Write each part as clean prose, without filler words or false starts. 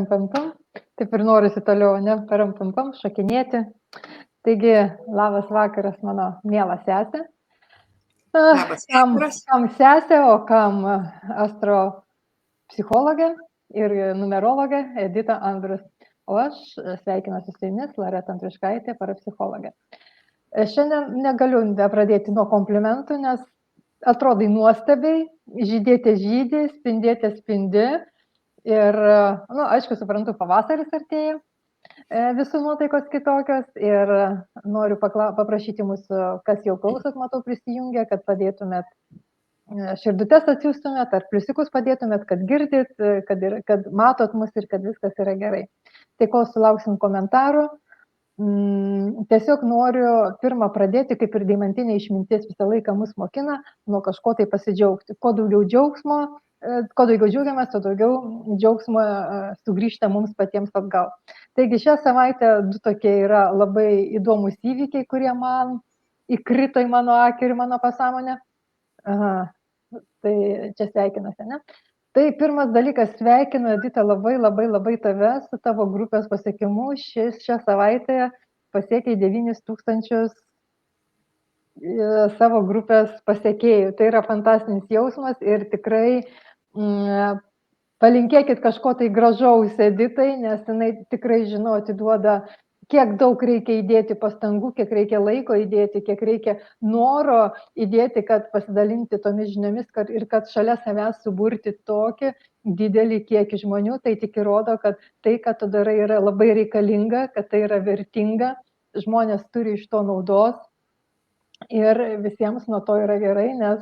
Pam. Taip ir norisi toliau, ne, pam, šokinėti. Taigi, labas vakaras, mano miela sesė. Labas vakaras. Kam sesė, o kam astropsichologė ir numerologė Edita Andrus. O aš sveikinuosi su jumis, Loreta Andriuškaitė, parapsichologė. Šiandien negaliu pradėti nuo komplimentų, nes atrodai nuostabiai, žydėte žydė, spindėte spindi. Ir, aišku, suprantu, pavasaris artėja, visų nuotaikos kitokios ir noriu paprašyti mūsų, kas jau klausot, matau, prisijungę, kad padėtumėt širdutes atsiųstumėt, ar pliusikus padėtumėt, kad girdit, kad matot mus ir kad viskas yra gerai. Tai kol sulauksim komentarų, tiesiog noriu pirmą pradėti, kaip ir deimantinė išmintis visą laiką mus mokina, nuo kažko tai pasidžiaugti. Kuo daugiau džiaugsmo, kuo daugiau džiaugiamės, tuo daugiau džiaugsmo sugrįžta mums patiems atgal. Taigi šią savaitę du tokie yra labai įdomus įvykiai, kurie man įkrito į mano akį ir mano pasąmonę. Tai čia sveikinasi, ne? Tai pirmas dalykas, sveikinu, Edita, labai tave su tavo grupės pasiekimu. Šią savaitę pasiekei 9000 savo grupės pasiekėjų. Tai yra fantastinis jausmas ir tikrai palinkėkit kažko tai gražaus Editai, nes jinai tikrai žino, atiduoda, kiek daug reikia įdėti pastangų, kiek reikia laiko įdėti, kiek reikia noro įdėti, kad pasidalinti tomis žiniomis ir kad šalia savęs suburti tokį didelį kiekį žmonių. Tai tik įrodo, kad tai, ką tu darai, yra labai reikalinga, kad tai yra vertinga, žmonės turi iš to naudos ir visiems nuo to yra gerai, nes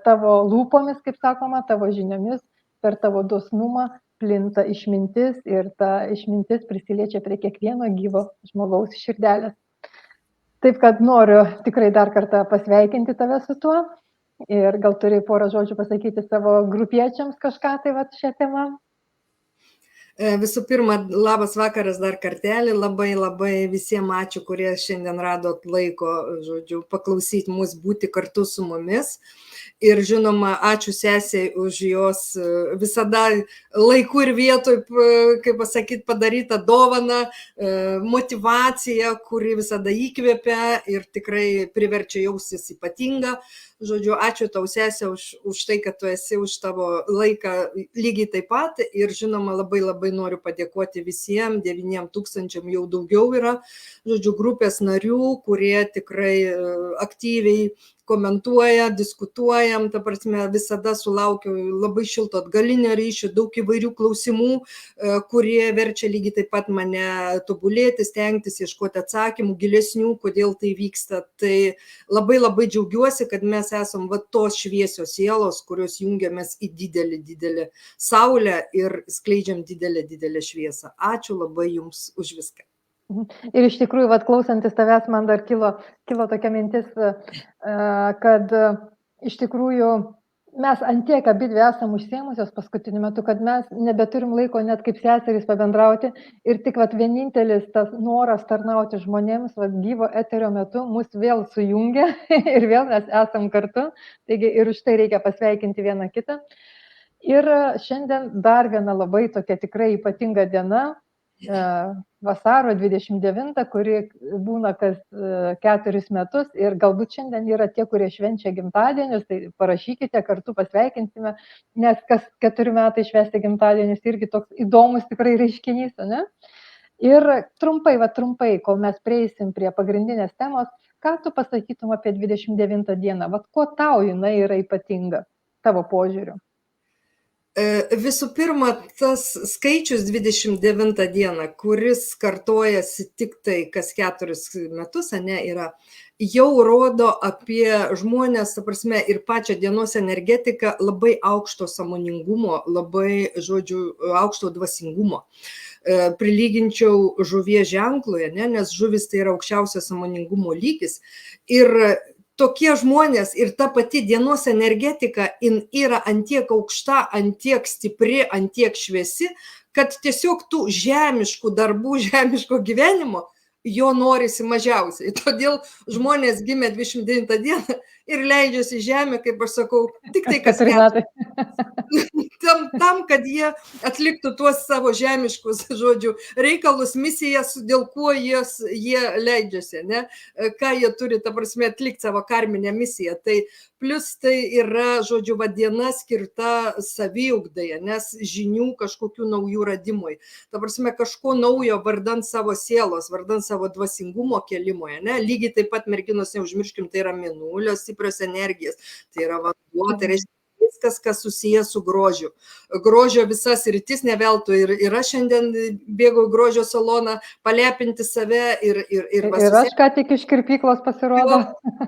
tavo lūpomis, kaip sakoma, tavo žiniomis, per tavo dosnumą plinta išmintis ir ta išmintis prisiliečia prie kiekvieno gyvo žmogaus širdelės. Taip kad noriu tikrai dar kartą pasveikinti tave su tuo ir gal turi porą žodžių pasakyti savo grupiečiams kažką tai šią temą. Visų pirma, labas vakaras dar kartelį, labai visiems ačiū, kurie šiandien radot laiko, paklausyti mus, būti kartu su mumis. Ir žinoma, ačiū sesiai už jos visada laiku ir vietoj, kaip pasakyti, padarytą dovaną, motivaciją, kuri visada įkvėpia ir tikrai priverčia jaustis ypatingą. Ačiū tau, sesė, už tai, kad tu esi, už tavo laiką lygiai taip pat. Ir žinoma, labai noriu padėkoti visiems, 9000 jau daugiau yra, grupės narių, kurie tikrai aktyviai komentuoja, diskutuojam, ta prasme, visada sulaukiu labai šilto atgalinio ryšio, daug įvairių klausimų, kurie verčia lygiai taip pat mane tobulėti, stengtis, ieškoti atsakymų, gilesnių, kodėl tai vyksta. Tai labai džiaugiuosi, kad mes esam tos šviesios sielos, kurios jungiamės į didelį saulę ir skleidžiam didelę šviesą. Ačiū labai jums už viską. Ir iš tikrųjų, klausantis tavęs, man dar kilo tokia mintis, kad iš tikrųjų mes antiek abidvi esam užsiėmusios paskutiniu metu, kad mes nebeturim laiko net kaip seserys pabendrauti ir tik vienintelis tas noras tarnauti žmonėms gyvo eterio metu mus vėl sujungia ir vėl mes esam kartu. Taigi ir už tai reikia pasveikinti vieną kitą. Ir šiandien dar viena labai tokia tikrai ypatinga diena. Vasaro 29, kuri būna kas 4 metus ir galbūt šiandien yra tie, kurie švenčia gimtadienius, tai parašykite, kartu pasveikinsime, nes kas 4 metai švęsti gimtadienius irgi toks įdomus tikrai reiškinys, ne? Ir trumpai, kol mes prieisim prie pagrindinės temos, ką tu pasakytum apie 29 dieną, kuo tau jinai yra ypatinga tavo požiūriu? Visų pirma, tas skaičius 29 dieną, kuris kartojasi tik tai kas 4 metus, yra, jau rodo apie žmonės, ta prasme, ir pačią dienos energetiką labai aukšto sąmoningumo, labai, aukšto dvasingumo. Prilyginčiau žuvies ženklui, nes žuvis tai yra aukščiausias sąmoningumo lygis. Ir tokie žmonės ir ta pati dienos energetika yra antiek aukšta, antiek stipri, antiek šviesi, kad tiesiog tų žemiškų darbų, žemiško gyvenimo jo norisi mažiausiai. Todėl žmonės gimę 29 dieną ir leidžiasi į žemę, kaip aš sakau, tik tai kas 4 metai. tam, kad jie atliktų tuos savo žemiškus, žodžiu, reikalus, misijas, dėl ko jie leidžiasi, ne? Ką jie turi, ta prasme, atlikti savo karminę misiją. Tai plus tai yra, žodžiu, diena skirta saviugdai, nes žinių kažkokių naujų radimui. Ta prasme, kažko naujo vardant savo sielos, vardant savo dvasingumo kelimoje, ne? Lygiai taip pat, merginos, neužmirškim, tai yra mėnulio stiprios energijos, tai yra vanduo, tai reiškia viskas, kas susijęs su grožiu. Grožio visas rytis neveltui ir aš šiandien bėgau grožio saloną palepinti save ir aš ką tik iš kirpyklos pasirodo.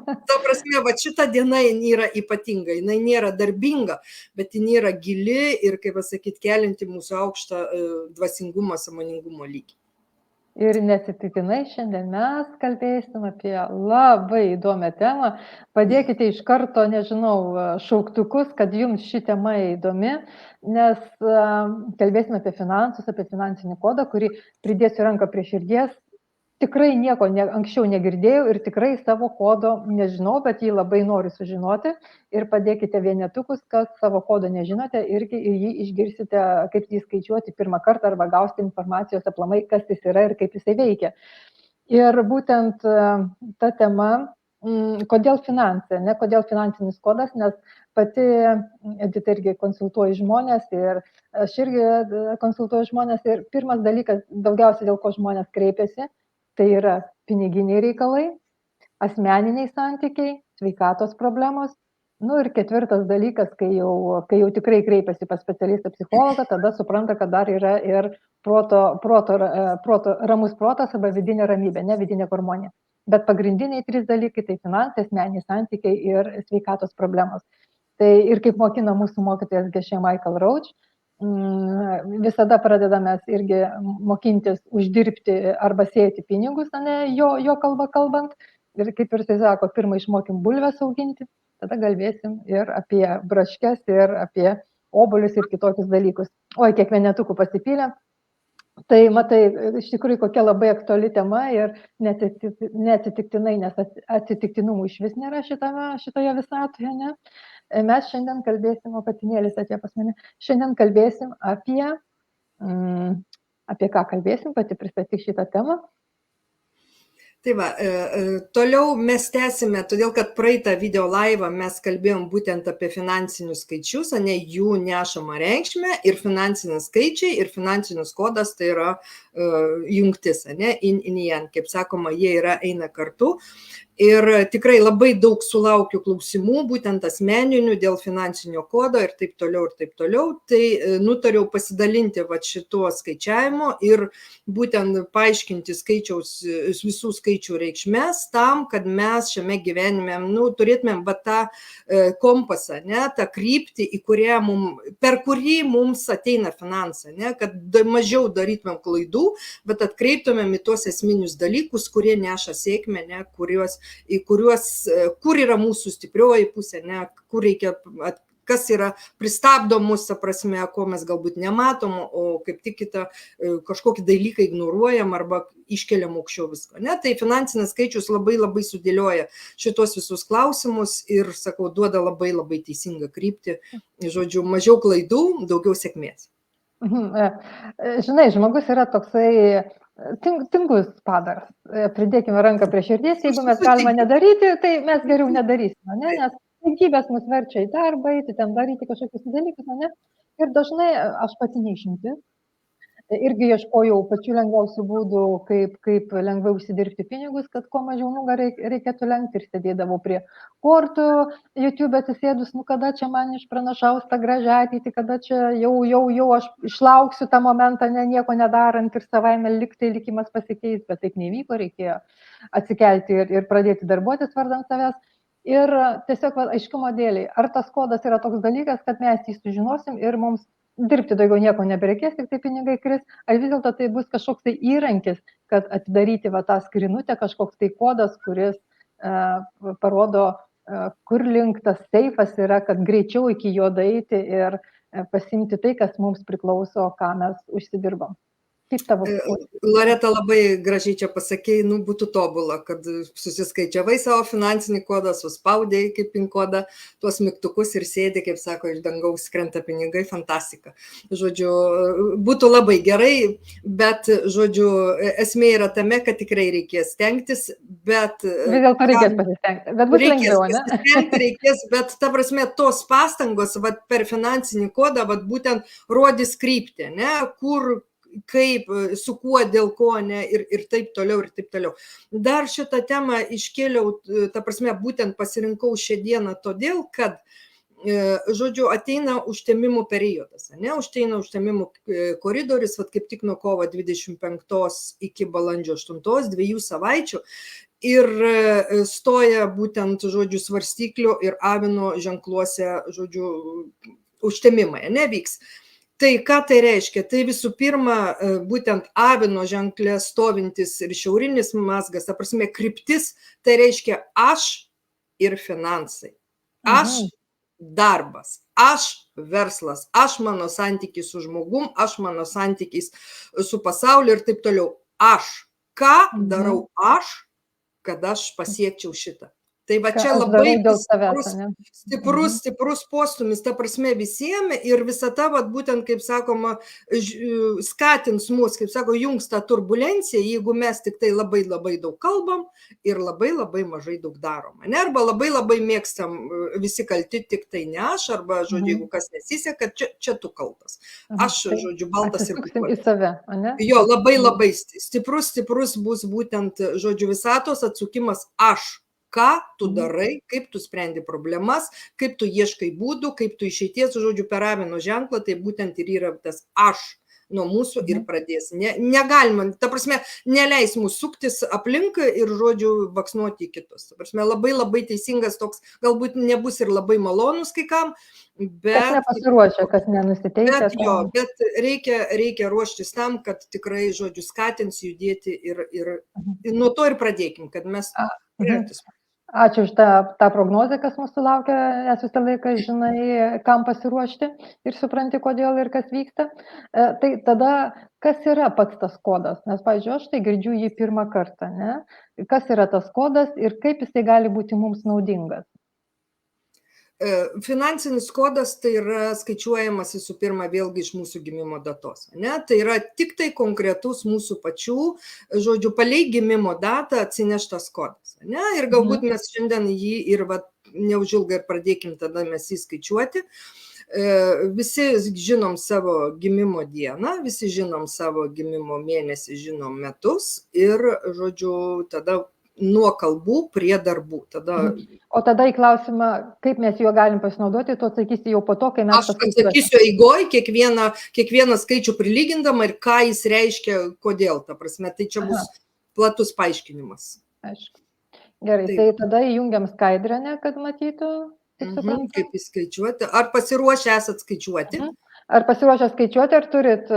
Ta prasme, šita diena yra ypatinga, jinai nėra darbinga, bet jinai yra gili ir, kaip pasakyti, kelinti mūsų aukštą dvasingumo, sąmoningumo lygį. Ir neatsitiktinai šiandien mes kalbėsim apie labai įdomią temą. Padėkite iš karto, nežinau, šauktukus, kad jums ši tema įdomi, nes kalbėsim apie finansus, apie finansinį kodą, kurį pridėsiu ranką prie širdies. Tikrai nieko anksčiau negirdėjau ir tikrai savo kodo nežinau, bet jį labai noriu sužinoti. Ir padėkite vienetukus, kad savo kodo nežinote irgi ir jį išgirsite, kaip jį skaičiuoti pirmą kartą arba gausite informacijos aplamai, kas jis yra ir kaip jisai veikia. Ir būtent ta tema, kodėl finansai, ne kodėl finansinis kodas, nes pati Edita irgi konsultuoja žmonės ir aš irgi konsultuoju žmonės ir pirmas dalykas, daugiausiai dėl ko žmonės kreipiasi, tai yra piniginiai reikalai, asmeniniai santykiai, sveikatos problemos. Nu ir ketvirtas dalykas, kai jau tikrai kreipiasi pas specialistą psichologą, tada supranta, kad dar yra ir ramus protas arba vidinė ramybė, ne vidinė harmonija. Bet pagrindiniai 3 dalykai tai finansai, asmeniniai santykiai ir sveikatos problemos. Tai ir kaip mokina mūsų mokytojas Geshe Michael Roach, visada pradedame irgi mokintis uždirbti arba sėti pinigus, ne jo kalbą kalbant. Ir kaip ir tai sako, pirmą išmokim bulves auginti, tada kalbėsim ir apie braškes, ir apie obuolius ir kitokius dalykus. Oi, kiek vienetukų pasipylė. Tai matai, iš tikrųjų kokia labai aktuali tema ir neatsitiktinai, nes atsitiktinumų iš vis nėra šitoje visatoje, ne? Mes šiandien kalbėsim, o patinėlis atėjo pas mane, šiandien kalbėsim apie ką kalbėsim, pati pristatyk šitą temą. Tai va, toliau mes tęsime, todėl kad praeitą video laivą mes kalbėjom būtent apie finansinius skaičius, ne jų nešamą reikšmę ir finansiniai skaičiai ir finansinis kodas tai yra jungtis, ne, in, kaip sakoma, jie eina kartu. Ir tikrai labai daug sulaukiu klausimų, būtent asmeninių dėl finansinio kodo ir taip toliau, ir taip toliau. Tai nutariau pasidalinti šituo skaičiavimu ir būtent paaiškinti visų skaičių reikšmės tam, kad mes šiame gyvenime turėtumėm tą kompasą, ne, tą kryptį, per kurį mums ateina finansai, ne, kad mažiau darytumėm klaidų, bet atkreiptumėm į tuos esminius dalykus, kurie neša sėkmę, ne, kur yra mūsų stiprioji pusė, ne, kur reikia, kas yra pristabdo mūsų prasme, ko mes galbūt nematom, o kaip tik kažkokį dalyką ignoruojam arba iškeliam aukščiau visko. Ne? Tai finansinis skaičius labai labai sudėlioja šitos visus klausimus ir, sakau, duoda labai labai teisingą kryptį. Žodžiu, mažiau klaidų, daugiau sėkmės. Žinai, žmogus yra toksai tingus padaras. Pridėkime ranką prie širdies, jeigu mes galime nedaryti, tai mes geriau nedarysime, ne? Nes aplinkybės mus verčia į darbą, ten daryti kažkokius dalykus, ne? Ir dažnai aš pati neišimtis. Irgi ieškojau pačių lengviausių būdų, kaip lengvai užsidirbti pinigus, kad kuo mažiau nugarą reikėtų lenkti ir sėdėdavau prie kortų, YouTube atsisėdus, kada čia man išpranašaus tą gražią ateitį, kada čia jau aš išlauksiu tą momentą, nieko nedarant ir savaime liktai likimas pasikeis, bet taip nevyko, reikėjo atsikelti ir pradėti darbuotis vardan savęs. Ir tiesiog aiškumo dėliai, ar tas kodas yra toks dalykas, kad mes jį sužinosim ir mums dirbti daugiau nieko nebereikės, tik tai pinigai kris, ar vis dėlto tai bus kažkoks tai įrankis, kad atidaryti tą skrinutę, kažkoks tai kodas, kuris parodo, kur link tas seifas yra, kad greičiau iki jo daeiti ir pasimti tai, kas mums priklauso, ką mes užsidirbam. Kaip tavo Loreta labai gražiai čia pasakė, būtų tobula, kad susiskaičiavai savo finansinį kodą, suspaudėjai kaip PIN kodą, tuos mygtukus ir sėdi, kaip sako, iš dangaus krenta pinigai, fantastika. Žodžiu, būtų labai gerai, bet, žodžiu, esmė yra tame, kad tikrai reikės stengtis, bet... Vis dėlto reikės pasistengti, bet bus lengviau, ne? Reikės, bet ta prasme, tos pastangos per finansinį kodą būtent rodys kryptį, ne, kur, kaip, su kuo, dėl ko, ne, ir taip toliau, ir taip toliau. Dar šitą temą iškėliau, ta prasme, būtent pasirinkau šią dieną todėl, kad, žodžiu, ateina užtemimų periodas, ne, ateina užtemimų koridorius, kaip tik nuo kovo 25 iki balandžio 8, 2 savaičių, ir stoja būtent, žodžiu, svarstyklių ir avino ženkluose, žodžiu, užtemimai, nevyks. Tai ką tai reiškia? Tai visų pirma, būtent avino ženklė stovintis ir šiaurinis mazgas, ta prasme, kryptis, tai reiškia aš ir finansai, aš darbas, aš verslas, aš mano santykis su žmogum, aš mano santykis su pasauliu ir taip toliau. Aš, ką darau aš, kad aš pasiekčiau šitą. Tai čia labai stiprus postumis, ta prasme, visiems ir visata, būtent, kaip sakoma, skatins mus, kaip sako, jungs tą turbulenciją, jeigu mes tik tai labai labai daug kalbam ir labai labai mažai daug darom. Ne? Arba labai labai mėgstam visi kalti, tik tai ne aš, arba, žodžiu, jeigu kas nesiseka, čia tu kaltas. Aš, žodžiu, baltas ir į save, ne? Jo, labai labai stiprus bus būtent, žodžiu, visatos atsukimas aš. Ką tu darai, kaip tu sprendi problemas, kaip tu ieškai būdų, kaip tu išeities, žodžiu, per avino ženklą, tai būtent ir yra tas aš nuo mūsų ir pradės. Negalima, ta prasme, neleis mūsų suktis aplink ir, žodžiu, vaksnuoti į kitus. Ta prasme, labai labai teisingas toks, galbūt nebus ir labai malonus kai kam, bet... Kas nepasiruošia, kas nenusiteikia. Bet reikia ruoštis tam, kad tikrai, žodžiu, skatins judėti ir nuo to ir pradėkim, kad mes... Ačiū už tą prognozę, kas mūsų laukia, nes visą laiką žinai, kam pasiruošti ir supranti, kodėl ir kas vyksta. Tai tada, kas yra pats tas kodas? Nes, pavyzdžiui, aš tai girdžiu jį pirmą kartą, ne? Kas yra tas kodas ir kaip jisai gali būti mums naudingas? Finansinis kodas tai yra skaičiuojamas visų pirma vėlgi iš mūsų gimimo datos. Ne? Tai yra tik tai konkretus mūsų pačių, žodžiu, palei gimimo datą atsineštas kodas. Ne? Ir galbūt mes šiandien jį ir neužilgai ir pradėkim tada mes jį skaičiuoti. Visi žinom savo gimimo dieną, visi žinom savo gimimo mėnesį, žinom metus ir, žodžiu, tada nuo kalbų prie darbų. O tada į klausimą, kaip mes juo galim pasinaudoti, tu atsakysi jau po to, kai mes... Aš atsakysiu eigoj, kiekvieną skaičių prilygindama ir ką jis reiškia, kodėl, ta prasme, tai čia bus platus paaiškinimas. Aišku. Gerai, tai tada įjungiam skaidrę, ne, kad matytų. Kaip įskaičiuoti. Ar pasiruošę esat skaičiuoti? Ar pasiruošę skaičiuoti, ar turit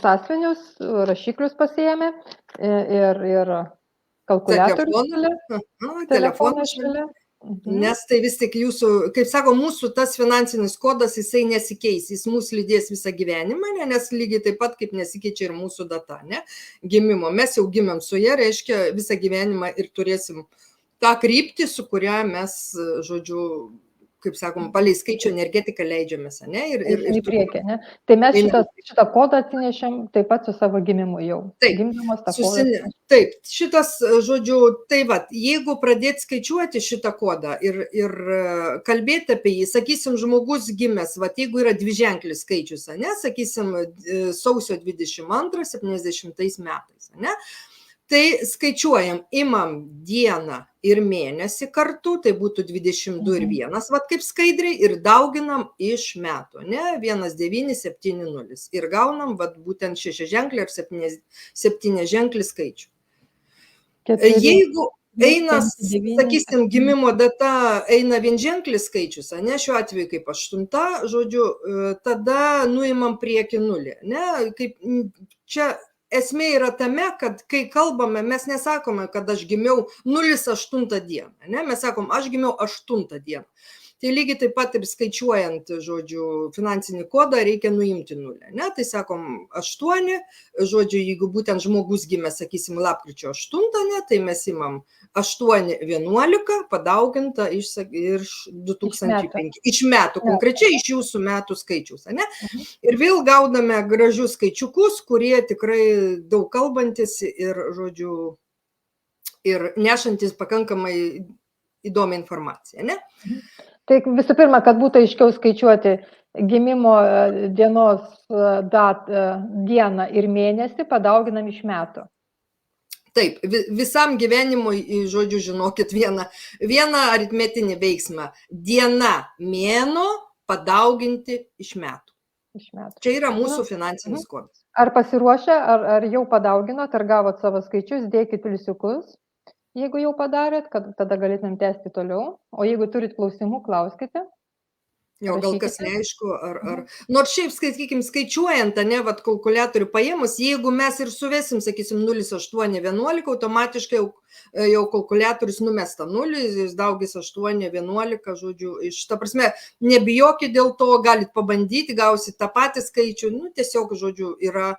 sąsiuvinius, rašiklius pasiėmę ir kalkuliatorių telefoną šalia. Nes tai vis tik jūsų, kaip sako, mūsų tas finansinis kodas, jisai nesikeis, jis mūsų lydės visą gyvenimą, nes lygiai taip pat kaip nesikeičia ir mūsų data, ne, gimimo. Mes jau gimėm su ja, reiškia visą gyvenimą ir turėsim tą kryptį, su kuria mes, žodžiu, kaip sakom, palei skaičių energetiką leidžiamės, ne? Ir į priekį, ne? Tai mes šitą kodą atsinešėm taip pat su savo gimimu jau. Taip, šitas, žodžiu, tai jeigu pradėti skaičiuoti šitą kodą ir kalbėti apie jį, sakysim, žmogus gimęs, jeigu yra dviženklis skaičius, ne, sakysim, sausio 22, 70 metais, ne? Tai skaičiuojam, imam dieną ir mėnesį kartu, tai būtų 22 ir 1, kaip skaidriai, ir dauginam iš metų, ne, 1970. Ir gaunam, būtent 6 ženklį ir 7 ženklį skaičių. Jeigu eina, sakysim, gimimo data eina vienženklis skaičius, ne, šiuo atveju kaip 8, žodžiu, tada nuimam priekį 0, ne, kaip čia esmė yra tame, kad kai kalbame, mes nesakome, kad aš gimiau 08 dieną, ne? Mes sakom, aš gimiau 8 dieną. Tai lygiai taip pat ir skaičiuojant, žodžiu, finansinį kodą reikia nuimti nulį. Ne? Tai sakom 8, žodžiu, jeigu būtent žmogus gimė, sakysim, lapkričio 8, ne, tai mes imam 8,11 padauginta iš 2005. Iš metų, konkrečiai iš jūsų metų skaičiaus. Ne? Ir vėl gauname gražius skaičiukus, kurie tikrai daug kalbantis ir, žodžiu, ir nešantis pakankamai įdomią informaciją. Ne? Tai visų pirma, kad būtų aiškiau skaičiuoti gimimo dienos dieną ir mėnesį, padauginam iš metų. Taip, visam gyvenimui, žodžiu, žinokit vieną aritmetinį veiksmą. Diena, mėnuo padauginti iš metų. Čia yra mūsų finansinis kodas. Ar pasiruošę, ar jau padauginot, ar gavot savo skaičius, dėkit pliusiukus, jeigu jau padarėt, kad tada galėtumėm tęsti toliau. O jeigu turit klausimų, klauskite. Jau gal kas neaišku, nors šiaip, sakykime, skaičiuojant, ne, vat kalkuliatorių paėmus, jeigu mes ir suvesim, sakysim, 0,8,11, automatiškai jau kalkuliatorius numesta 0, jis daugis 8,11, žodžiu, ta prasme, nebijokit dėl to, galit pabandyti, gausit tą patį skaičių, nu, tiesiog, žodžiu, yra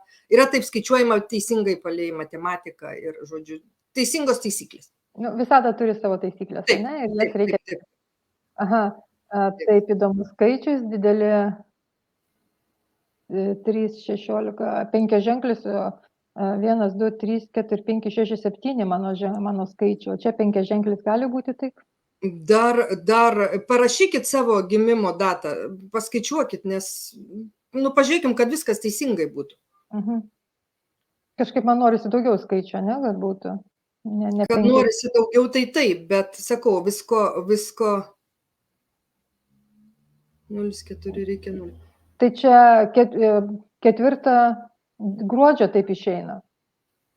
taip skaičiuojama teisingai palei matematiką ir, žodžiu, teisingos taisyklės. Nu, visada turi savo taisyklės, taip, ne? Ir jas reikia. Taip. Aha. Taip, įdomus skaičius, didelį 3, 16, 5 ženklis, 1, 2, 3, 4, 5, 6, 7 mano skaičių, o čia 5 ženklis gali būti taip? Dar parašykit savo gimimo datą, paskaičiuokit, nes, nu, pažiūrėkim, kad viskas teisingai būtų. Kažkaip man norisi daugiau skaičių, ne, kad būtų? Kad norisi daugiau, tai taip, bet, sakau, visko 0,4 reikia 0. Tai čia 4 gruodžio taip išeina.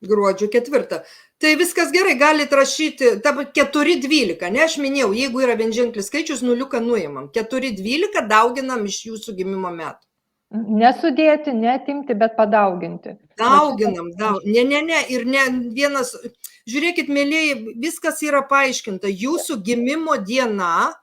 Gruodžio 4. Tai viskas gerai, galit rašyti 4,12, ne, aš minėjau, jeigu yra vienženklis skaičius, 0 nuimam. 4,12 dauginam iš jūsų gimimo metų. Nesudėti, netimti, bet padauginti. Dauginam, ne, ir ne vienas, žiūrėkit, mėlyjei, viskas yra paaiškinta, jūsų gimimo diena,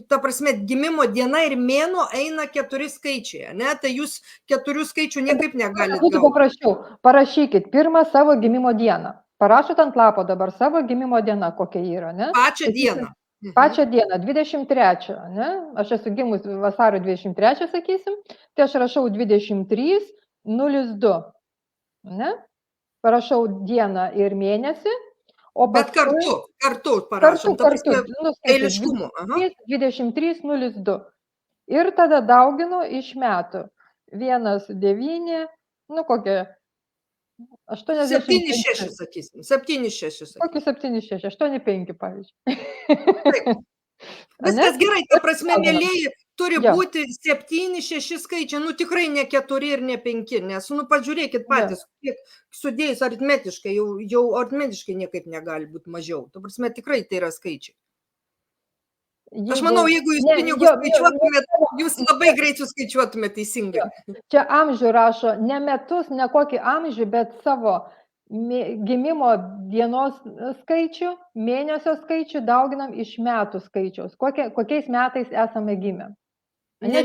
ta prasme, gimimo diena ir mėnuo eina 4 skaičiai, ne? Tai jūs 4 skaičių niekaip negalite gauti. Būtų paprasčiau, parašykit pirmą savo gimimo dieną. Parašot ant lapo dabar savo gimimo diena, kokia yra, ne? Pačią dieną. Pačią dieną, 23, ne? Aš esu gimus vasario 23, sakysim, tai aš rašau 23,02, ne? Parašau dieną ir mėnesį. Bet kartu parašom, eiliškumu. 23,02. Ir tada dauginu iš metų. 1,9, nu kokia, 7,6, sakysim. 7,6. Kokį 7,6, 8,5, pavyzdžiui. Taip. Viskas gerai, ta prasme, mėlyjei, turi būti 7-6 skaičiai, nu tikrai ne 4 ir ne 5, nes, nu, pažiūrėkit patys, kiek sudėjus aritmetiškai, jau aritmetiškai niekaip negali būti mažiau. Ta prasme, tikrai tai yra skaičiai. Aš manau, jeigu jūs pinigus skaičiuotumėt, jūs labai greit suskaičiuotumėt teisingai. Čia amžių rašo, ne metus, ne kokį amžių, bet savo gimimo dienos skaičių, mėnesio skaičių dauginam iš metų skaičiaus. Kokiais metais esame gimę? Ne.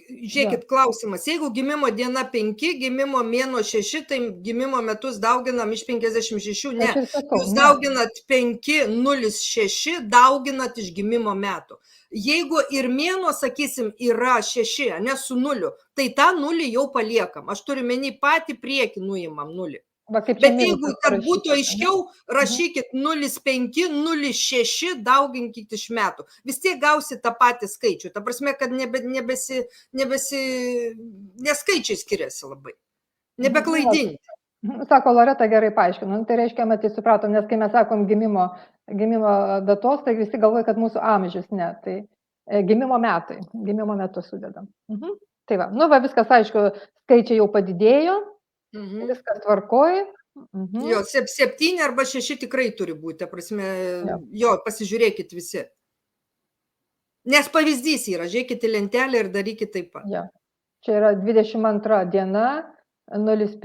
Žiūrėkit, klausimas. Jeigu gimimo diena 5, gimimo mėnuo 6, tai gimimo metus dauginam iš 56, ne. Jūs dauginat 5,06, dauginat iš gimimo metų. Jeigu ir mėnuo, sakysim, yra 6, ne su 0, tai tą 0 jau paliekam. Aš turiu menį patį priekį nuimam 0. Bet jeigu, kad būtų aiškiau, rašykit 0,5, 0,6, dauginkit iš metų. Vis tiek gausit tą patį skaičių. Ta prasme, kad neskaičiai skiriasi labai. Nebeklaidinti. Sako, Loreta gerai paaiškino. Tai reiškia, matyt, supratom, nes kai mes sakom gimimo datos, tai visi galvoja, kad mūsų amžius, ne. Tai gimimo metų sudedam. Tai va, nu va, viskas aišku, skaičiai jau padidėjo. Viskas tvarkoj. Jo, 7 arba 6 tikrai turi būti, prasme, jo, pasižiūrėkit visi. Nes pavyzdys yra, žiūrėkit į lentelę ir darykit taip pat. Ja. Čia yra 22 diena, 01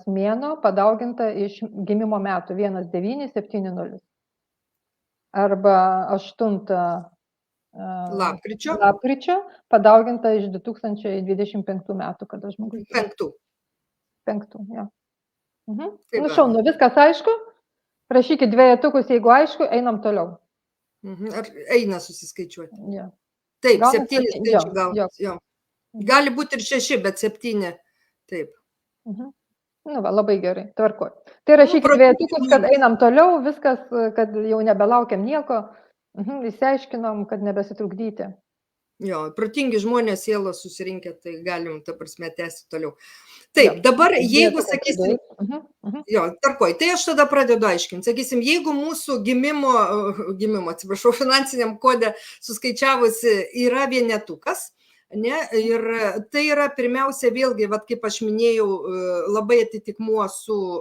mėnuo, padauginta iš gimimo metų, 1970. arba 8 Lapkričio lapkričio padauginta iš 2025 metų, kada žmogus gimė. 5, jo. Tai Nu va. šaunu, viskas aišku. Rašykit dvejetukus, jeigu aišku, einam toliau. Ar eina susiskaičiuoti? Jo. Taip, Gaunasi 7 septyni, skaičių jo. gaunas. Jo. Gali būti ir 6, bet 7. Taip. Nu va, labai gerai, tvarkoj. Tai rašykit protingi dvejetukus, kad žmonės. einam toliau, viskas, kad jau nebelaukiam nieko. Išsiaiškinom, kad nebesitrukdyti. Jo, protingi žmonės sielos susirinkę, tai galim, ta prasme, tęsti toliau. Taip, dabar jeigu, sakysim, jo, tarkoj, tai aš tada pradedu aiškinti. Sakysim, jeigu mūsų gimimo, atsiprašau, finansiniam kode suskaičiavusi yra vienetukas, ne, ir tai yra pirmiausia vėlgi, vat, kaip aš minėjau, labai atitikmuo su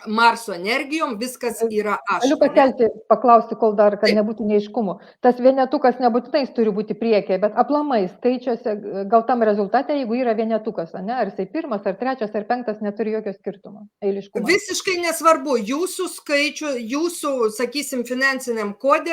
Marso energijom, viskas yra aš. Galiu pakelti, paklausti, kol dar, kad nebūtų neiškumų. Tas vienetukas nebūtinai turi būti priekė, bet aplamai skaičiuose gautam rezultate, jeigu yra vienetukas, ne, ar jisai 1, ar 3, ar 5, neturi jokio skirtumo, eiliškumo. Visiškai nesvarbu, jūsų skaičių, jūsų, sakysim, finansiniam kode,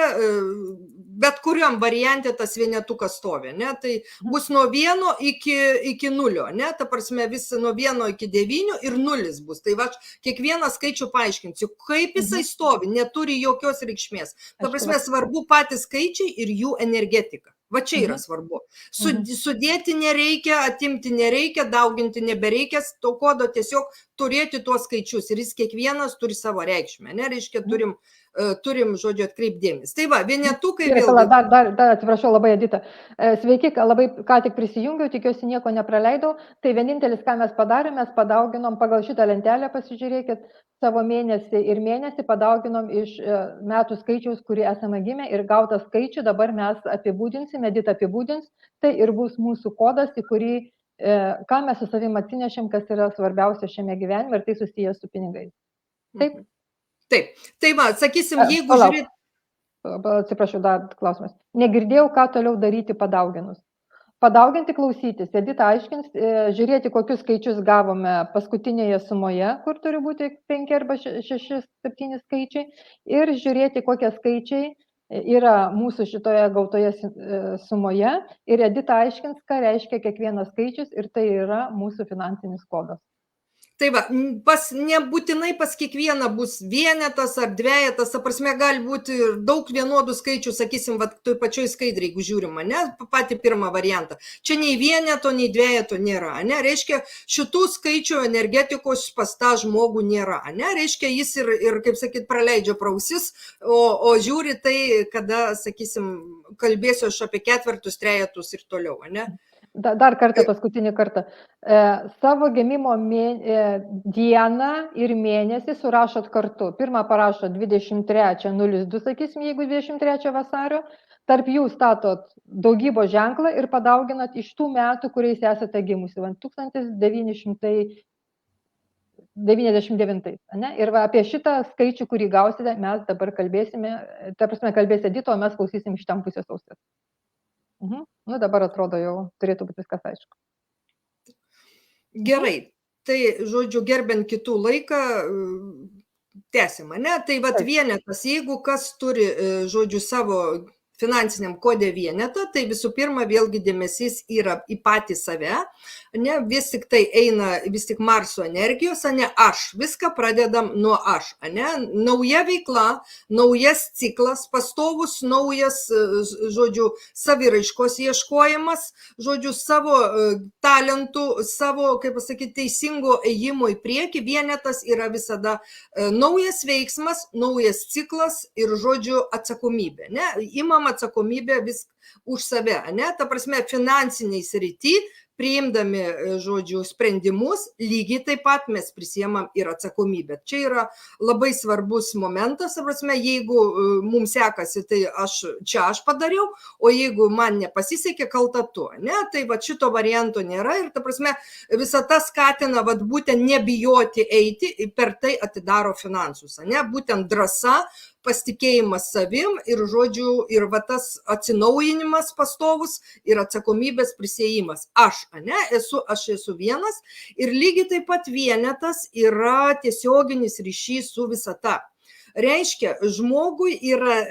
bet kuriam variante tas vienetukas stovi, ne, tai bus nuo 1 iki 0, ne, ta prasme, visi nuo 1 iki 9 ir 0 bus. Tai va, kiekvieną skaičių paaiškinsiu, kaip jisai stovi, neturi jokios reikšmės. Ta prasme, svarbu patys skaičiai ir jų energetika. Va čia yra svarbu. Sudėti nereikia, atimti nereikia, dauginti nebereikia, to kodo tiesiog turėti tuos skaičius ir jis kiekvienas turi savo reikšmę, ne, reiškia, turim, žodžiu, atkreipdėmės. Tai va, vienetukai vėlgi. Dar atsiprašau labai, Edita. Sveiki, labai ką tik prisijungiau, tikiuosi nieko nepraleidau. Tai vienintelis, ką mes padarėme, mes padauginom pagal šitą lentelę, pasižiūrėkit, savo mėnesį ir mėnesį padauginom iš metų skaičiaus, kurį esame gimę ir gautą skaičių dabar mes apibūdinsim, Edita apibūdins, tai ir bus mūsų kodas, į kurį, ką mes su savim atsinešėm, kas yra svarbiausia šiame gyvenime ir tai susijęs su pinigais. Taip? Taip, tai va, sakysim, jeigu žiūrėt. Atsiprašau, dar klausimas. Negirdėjau, ką toliau daryti padauginus. Padauginti klausytis, Edita aiškins, žiūrėti, kokius skaičius gavome paskutinėje sumoje, kur turi būti 5 arba 6, 7 skaičiai, ir žiūrėti, kokie skaičiai yra mūsų šitoje gautoje sumoje, ir Edita aiškins, ką reiškia kiekvienas skaičius, ir tai yra mūsų finansinis kodas. Tai va, nebūtinai pas kiekvieną bus vienetas ar dvejetas, ta prasme, gali būti ir daug vienodų skaičių, sakysim, va, toj pačioj skaidriai, jeigu žiūrima, ne, patį pirmą variantą. Čia nei vieneto, nei dvejeto nėra, ne, reiškia, šitų skaičių energetikos pas tą žmogų nėra, ne, reiškia, jis ir kaip sakyt, praleidžia prausis, o žiūri tai, kada, sakysim, kalbėsiu aš apie ketvertus, trejetus ir toliau, ne. Dar kartą, paskutinį kartą. Savo gimimo dieną ir mėnesį surašot kartu. Pirmą parašot 23.02, sakysim, jeigu 23 vasario. Tarp jų statot daugybos ženklą ir padauginat iš tų metų, kuriais esate gimusi. 1999. Ne? Ir va, apie šitą skaičių, kurį gausite, mes dabar kalbėsime. Ta prasme, kalbės Edita, o mes klausysim iš ten pusės ausės. Nu, dabar atrodo jau turėtų būti viskas aišku. Gerai, tai, žodžiu, gerbent kitų laiką, tęsim, ne? Tai vat vienetas, jeigu kas turi, žodžiu, savo finansiniam kode vienetą, tai visų pirma, vėlgi dėmesys yra į patį save, ne, vis tik tai eina, vis tik Marso energijos, ne, aš, viską pradedam nuo aš, ne, nauja veikla, naujas ciklas, pastovus naujas, žodžiu, saviraiškos ieškojimas, žodžiu, savo talentų, savo, kaip pasakyti, teisingo ėjimo į priekį, vienetas yra visada naujas veiksmas, naujas ciklas ir, žodžiu, atsakomybė, ne, imam atsakomybę vis už save, ne, ta prasme, finansiniai srity, priimdami, žodžiu, sprendimus, lygiai taip pat mes prisiemam ir atsakomybę. Čia yra labai svarbus momentas, ta prasme, jeigu mums sekasi, tai aš padariau, o jeigu man nepasisekė, kalta tu, ne, tai va šito varianto nėra ir, ta prasme, visata skatina, va, būtent nebijoti eiti, per tai atidaro finansus, ne, būtent drąsa, pasitikėjimas savim ir, žodžiu, ir va tas atsinaujinimas pastovus ir atsakomybės prisėjimas. Aš esu vienas ir lygiai taip pat vienetas yra tiesioginis ryšys su visata. reiškia, žmogui yra,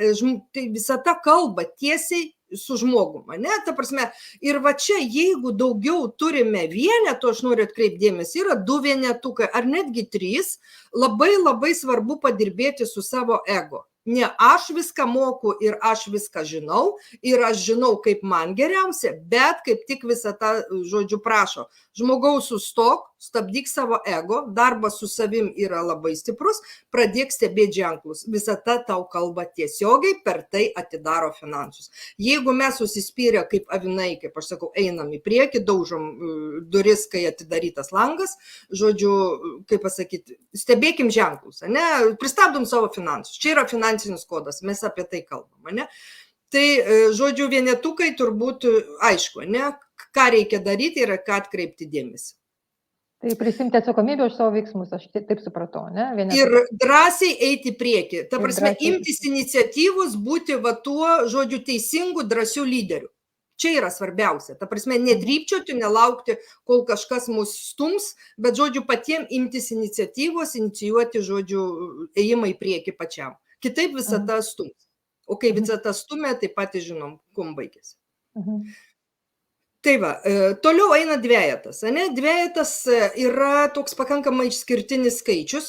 tai visata kalba tiesiai su žmogum, ne? Ta prasme, ir va čia, jeigu daugiau turime vienetų, aš noriu atkreipti dėmesį, yra 2 vienetukai, ar netgi 3, labai svarbu padirbėti su savo ego. Ne aš viską moku ir aš viską žinau, ir aš žinau, kaip man geriausia, bet kaip tik visata, žodžiu, prašo, žmogaus sustok, stabdyk savo ego, darbas su savim yra labai stiprus, pradėk stebėti ženklus. Visata tau kalba tiesiogiai, per tai atidaro finansus. Jeigu mes susispyrę kaip avinai, kaip aš sakau, einam į priekį, daužom duris, kai atidarytas langas, žodžiu, kaip pasakyti, stebėkim ženklus, ne? Pristabdom savo finansus. Čia yra finansinis kodas, mes apie tai kalbam, ne? Tai, žodžiu, vienetukai turbūt aišku, ne? Ką reikia daryti ir ką atkreipti dėmesį. Tai prisimti atsakomybę už savo veiksmus, aš taip supratau, ne? Ir drąsiai eiti į priekį. Ta prasme, imtis iniciatyvos, būti va tuo, žodžiu, teisingų, drąsių lyderių. Čia yra svarbiausia. Ta prasme, nedrypčioti, nelaukti, kol kažkas mus stums, bet, žodžiu, patiems imtis iniciatyvos, inicijuoti, žodžiu, ėjimą į priekį pačiam. Kitaip visata stums. O kai visata stumia, tai patys žinom, kuom baigėsi. Tai va, toliau eina dvejetas. Ne? Dvejetas yra toks pakankamai išskirtinis skaičius,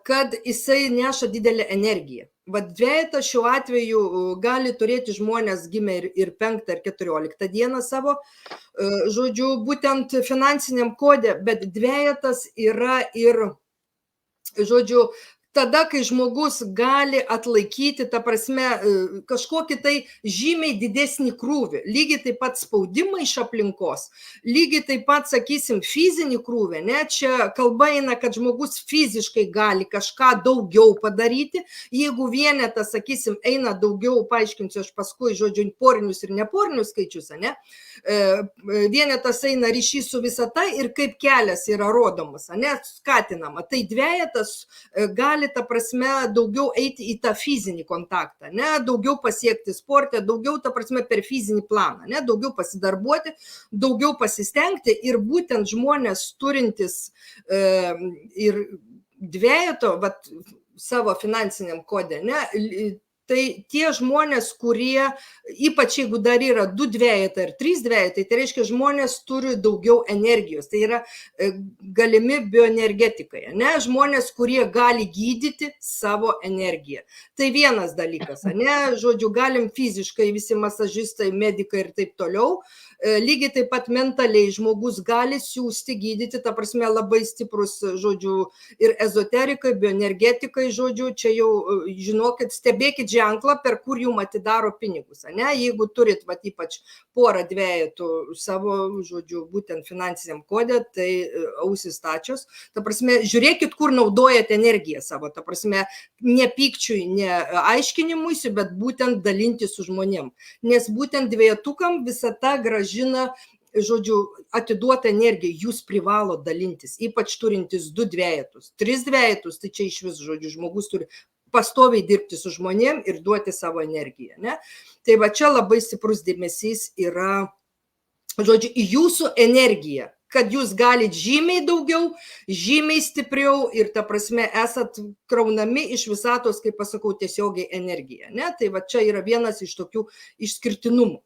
kad jisai neša didelę energiją. Va, dvejetas šiuo atveju gali turėti žmonės gimę ir 5 ar 14 dieną savo, žodžiu, būtent finansiniam kode, bet dvejetas yra ir, žodžiu, tada, kai žmogus gali atlaikyti, ta prasme, kažkokį tai žymiai didesnį krūvį, lygiai taip pat spaudimą iš aplinkos, lygiai taip pat, sakysim, fizinį krūvį, ne, čia kalba eina, kad žmogus fiziškai gali kažką daugiau padaryti, jeigu vienetas, sakysim, eina daugiau, paaiškinsiu aš paskui, žodžiu, porinius ir neporinius skaičius, ne, vienetas eina ryšys su visata ir kaip kelias yra rodomas, ne, skatinama, tai dvejetas gali, ta prasme, daugiau eiti į tą fizinį kontaktą, ne, daugiau pasiekti sporte, daugiau, ta prasme, per fizinį planą, ne, daugiau pasidarbuoti, daugiau pasistengti ir būtent žmonės turintys ir dvejeto, vat, savo finansiniam kode, ne, tai tie žmonės, kurie, ypač jeigu dar yra 2 dvejetai ar 3 dvejetai, tai reiškia, žmonės turi daugiau energijos, tai yra galimi bioenergetikai, ne, žmonės, kurie gali gydyti savo energiją. Tai vienas dalykas, ne, žodžiu, galim fiziškai, visi masažistai, medikai ir taip toliau, lygiai taip pat mentaliai žmogus gali siūsti, gydyti, ta prasme, labai stiprus, žodžiu, ir ezoterikai, bioenergetikai, žodžiu, čia jau, žinokit, stebėkit ženklą, per kur jums atidaro pinigus, ne, jeigu turit, va, ypač porą dvejetų savo, žodžiu, būtent finansiniam kode, tai ausis stačios, ta prasme, žiūrėkit, kur naudojat energiją savo, ta prasme, ne pykčiui, ne aiškinimuisi, bet būtent dalinti su žmonėm, nes būtent dvejetukam visata grąžina, žodžiu, atiduota energija, jūs privalo dalintis, ypač turintis 2 dvejetus, 3 dvejetus, tai čia iš vis, žodžiu, žmogus turi pastoviai dirbti su žmonėm ir duoti savo energiją, ne? Tai va čia labai stiprus dėmesys yra, žodžiu, į jūsų energiją, kad jūs galite žymiai daugiau, žymiai stipriau ir, ta prasme, esat kraunami iš visatos, kaip pasakau, tiesiogiai energiją, ne? Tai va čia yra vienas iš tokių išskirtinumų.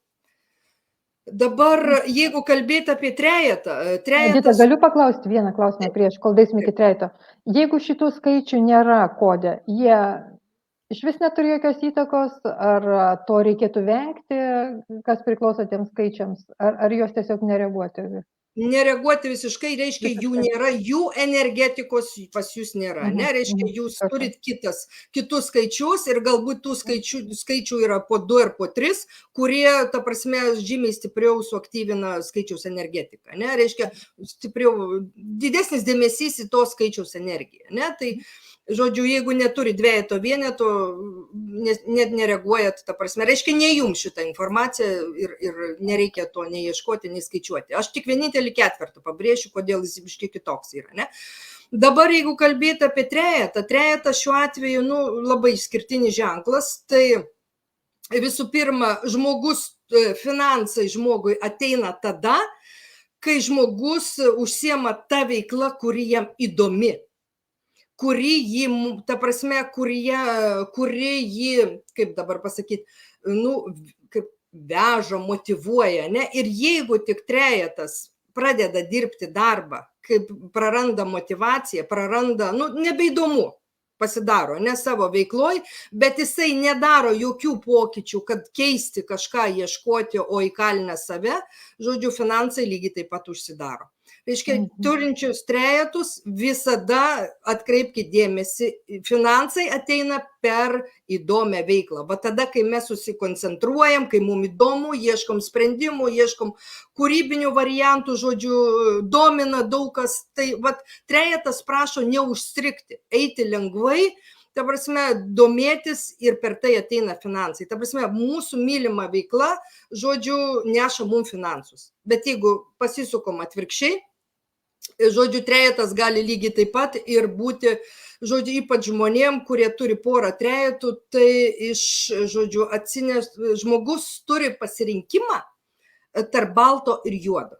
Dabar, jeigu kalbėti apie trejetą... Edita, galiu paklausti vieną klausimą prieš, kol dėsim iki trejeto. Jeigu šitų skaičių nėra kode, jie iš vis neturi jokios įtakos, ar to reikėtų vengti, kas priklauso tiems skaičiams, ar juos tiesiog nereaguoti? Nereaguoti visiškai, reiškia, jų nėra, jų energetikos pas jūs nėra, ne, reiškia, jūs turit kitus skaičius ir galbūt tų skaičių yra po 2 ir po 3, kurie, ta prasme, žymiai stipriau suaktyvina skaičiaus energetiką, ne, reiškia, stipriau, didesnis dėmesys į to skaičiaus energiją, ne, tai, žodžiu, jeigu neturi dvejeto vieneto, net nereaguojat, ta prasme, reiškia, ne jums šitą informaciją ir nereikia to nei ieškoti, nei skaičiuoti. Aš tik vienintelį ketvirtą pabrėšiu, kodėl jis biškai kitoks yra, ne? Dabar, jeigu kalbėti apie trejetą šiuo atveju, nu, labai išskirtinis ženklas, tai visų pirma, žmogus, finansai žmogui ateina tada, kai žmogus užsiema ta veikla, kuri jam įdomi, kuri jį, ta prasme, kuri jį, kaip dabar pasakyti, kaip veža, motyvuoja, ne? Ir jeigu tik trejetas pradeda dirbti darbą, kaip praranda motyvaciją, nebeįdomu pasidaro, ne savo veikloj, bet jisai nedaro jokių pokyčių, kad keisti kažką, ieškoti, o įkalinę save, žodžiu, finansai lygiai taip pat užsidaro. Reiškia, turinčius trejetus visada atkreipkite dėmesį, finansai ateina per įdomią veiklą. Va tada, kai mes susikoncentruojam, kai mums įdomu, ieškom sprendimų, ieškom kūrybinių variantų, žodžiu, domina daug kas, tai va trejetas prašo neužstrigti, eiti lengvai, ta prasme, domėtis ir per tai ateina finansai. Ta prasme, mūsų mylima veikla, žodžiu, neša mums finansus. Bet jeigu pasisukom atvirkščiai, žodžiu, trejetas gali lygiai taip pat ir būti, žodžiu, ypač žmonėm, kurie turi porą trejetų, tai žodžiu, žmogus turi pasirinkimą tarp balto ir juodo.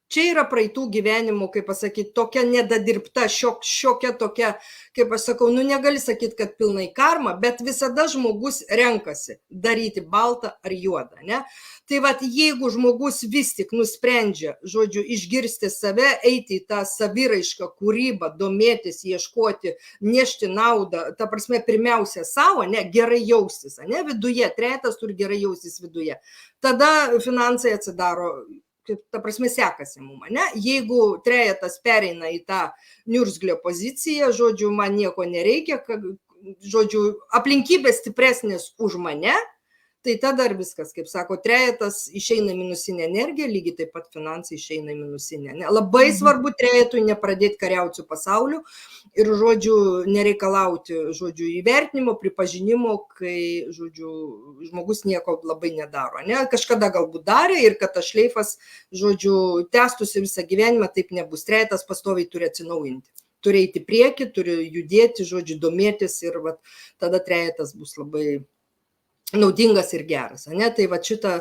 Čia yra praeitų gyvenimų, kaip pasakyti, tokia nedadirbta, šiokia tokia, kaip aš sakau, negali sakyti, kad pilnai karma, bet visada žmogus renkasi daryti baltą ar juodą, ne? Tai vat, jeigu žmogus vis tik nusprendžia, žodžiu, išgirsti save, eiti į tą saviraišką, kūrybą, domėtis, ieškoti, nešti naudą, ta prasme, pirmiausia savo, ne, gerai jaustis, ne, viduje, trejetas turi gerai jaustis viduje, tada finansai atsidaro, ta prasme, sekasi mums, ne? Jeigu trejetas pereina į tą niurzglio poziciją, žodžiu, man nieko nereikia, žodžiu, aplinkybės stipresnės už mane, tai tada ir viskas, kaip sako, trejetas išeina minusinė energija, lygiai taip pat finansai išeina minusinė. Labai svarbu trejetui nepradėti kariauti su pasauliu ir, žodžiu, nereikalauti, žodžiu, įvertinimo, pripažinimo, kai, žodžiu, žmogus nieko labai nedaro, ne? Kažkada galbūt darė ir kad tas šleifas, žodžiu, tęstųsi visą gyvenimą, taip nebus. Trejetas pastoviai turi atsinaujinti. Turi eiti prieki, turi judėti, žodžiu, domėtis ir vat, tada trejetas bus labai naudingas ir geras, ne? Tai va šitą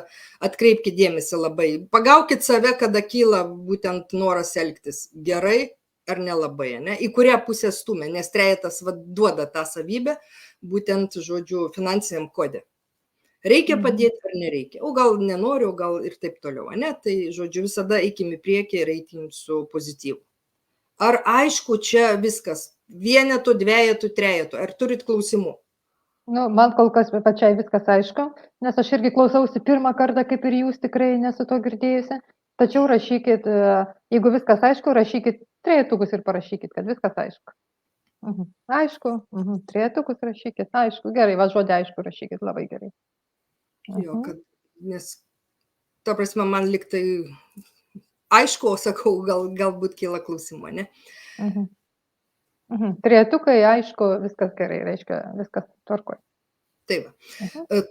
atkreipkite dėmesį labai. Pagaukit save, kada kyla būtent noras elgtis gerai ar nelabai, ne? Į kurią pusę stumia, nes trejetas duoda tą savybę, būtent, žodžiu, finansiniam kode. Reikia padėti ar nereikia, o gal nenoriu, gal ir taip toliau, ne? Tai, žodžiu, visada eikim į priekį ir eikim su pozityvu. Ar aišku čia viskas? Vienetų, dvejetų, trejetų, ar turit klausimų? Man kol kas pačiai viskas aišku, nes aš irgi klausausi pirmą kartą, kaip ir jūs, tikrai nesu to girdėjusi. Tačiau rašykit, jeigu viskas aišku, rašykit trejetukus ir parašykit, kad viskas aišku. Aišku, trejetukus rašykit, aišku, gerai, va žodį aišku rašykit, labai gerai. Jo, kad, nes, ta prasme, man liktai aišku, o sakau, galbūt kyla klausimų, ne? Trejetukai, aišku, viskas gerai, reiškia, viskas tvarkoj. Taip.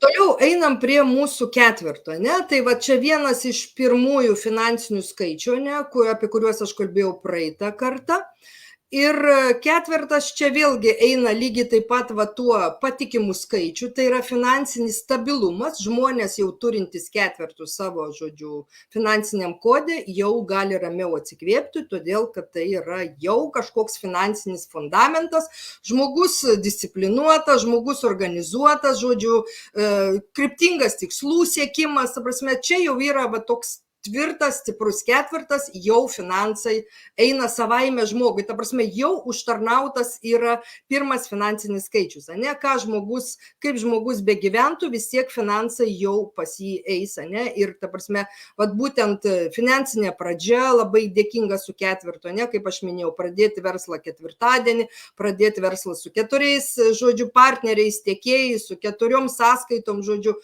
Toliau einam prie mūsų ketvirto, ne? Tai va čia vienas iš pirmųjų finansinių skaičių, ne? Apie kuriuos aš kalbėjau praeitą kartą. Ir ketvirtas čia vėlgi eina lygiai taip pat va tuo patikimu skaičiu, tai yra finansinis stabilumas. Žmonės jau turintys ketvirtus savo, žodžiu, finansiniam kodė jau gali ramiau atsikvėpti, todėl kad tai yra jau kažkoks finansinis fundamentas. Žmogus disciplinuotas, žmogus organizuotas, žodžiu, kryptingas tikslų siekimas, ta prasme, čia jau yra va toks tvirtas, stiprus ketvirtas, jau finansai eina savaime žmogui. Ta prasme, jau užtarnautas yra pirmas finansinis skaičius. Ne? Kaip žmogus begyventų, vis tiek finansai jau pas jį eis. Ne? Ir ta prasme, vat būtent finansinė pradžia labai dėkinga su ketvirtu. Ne? Kaip aš minėjau, pradėti verslą ketvirtadienį, pradėti verslą su 4, žodžiu, partneriais, tiekėjais, su 4 sąskaitom, žodžiu.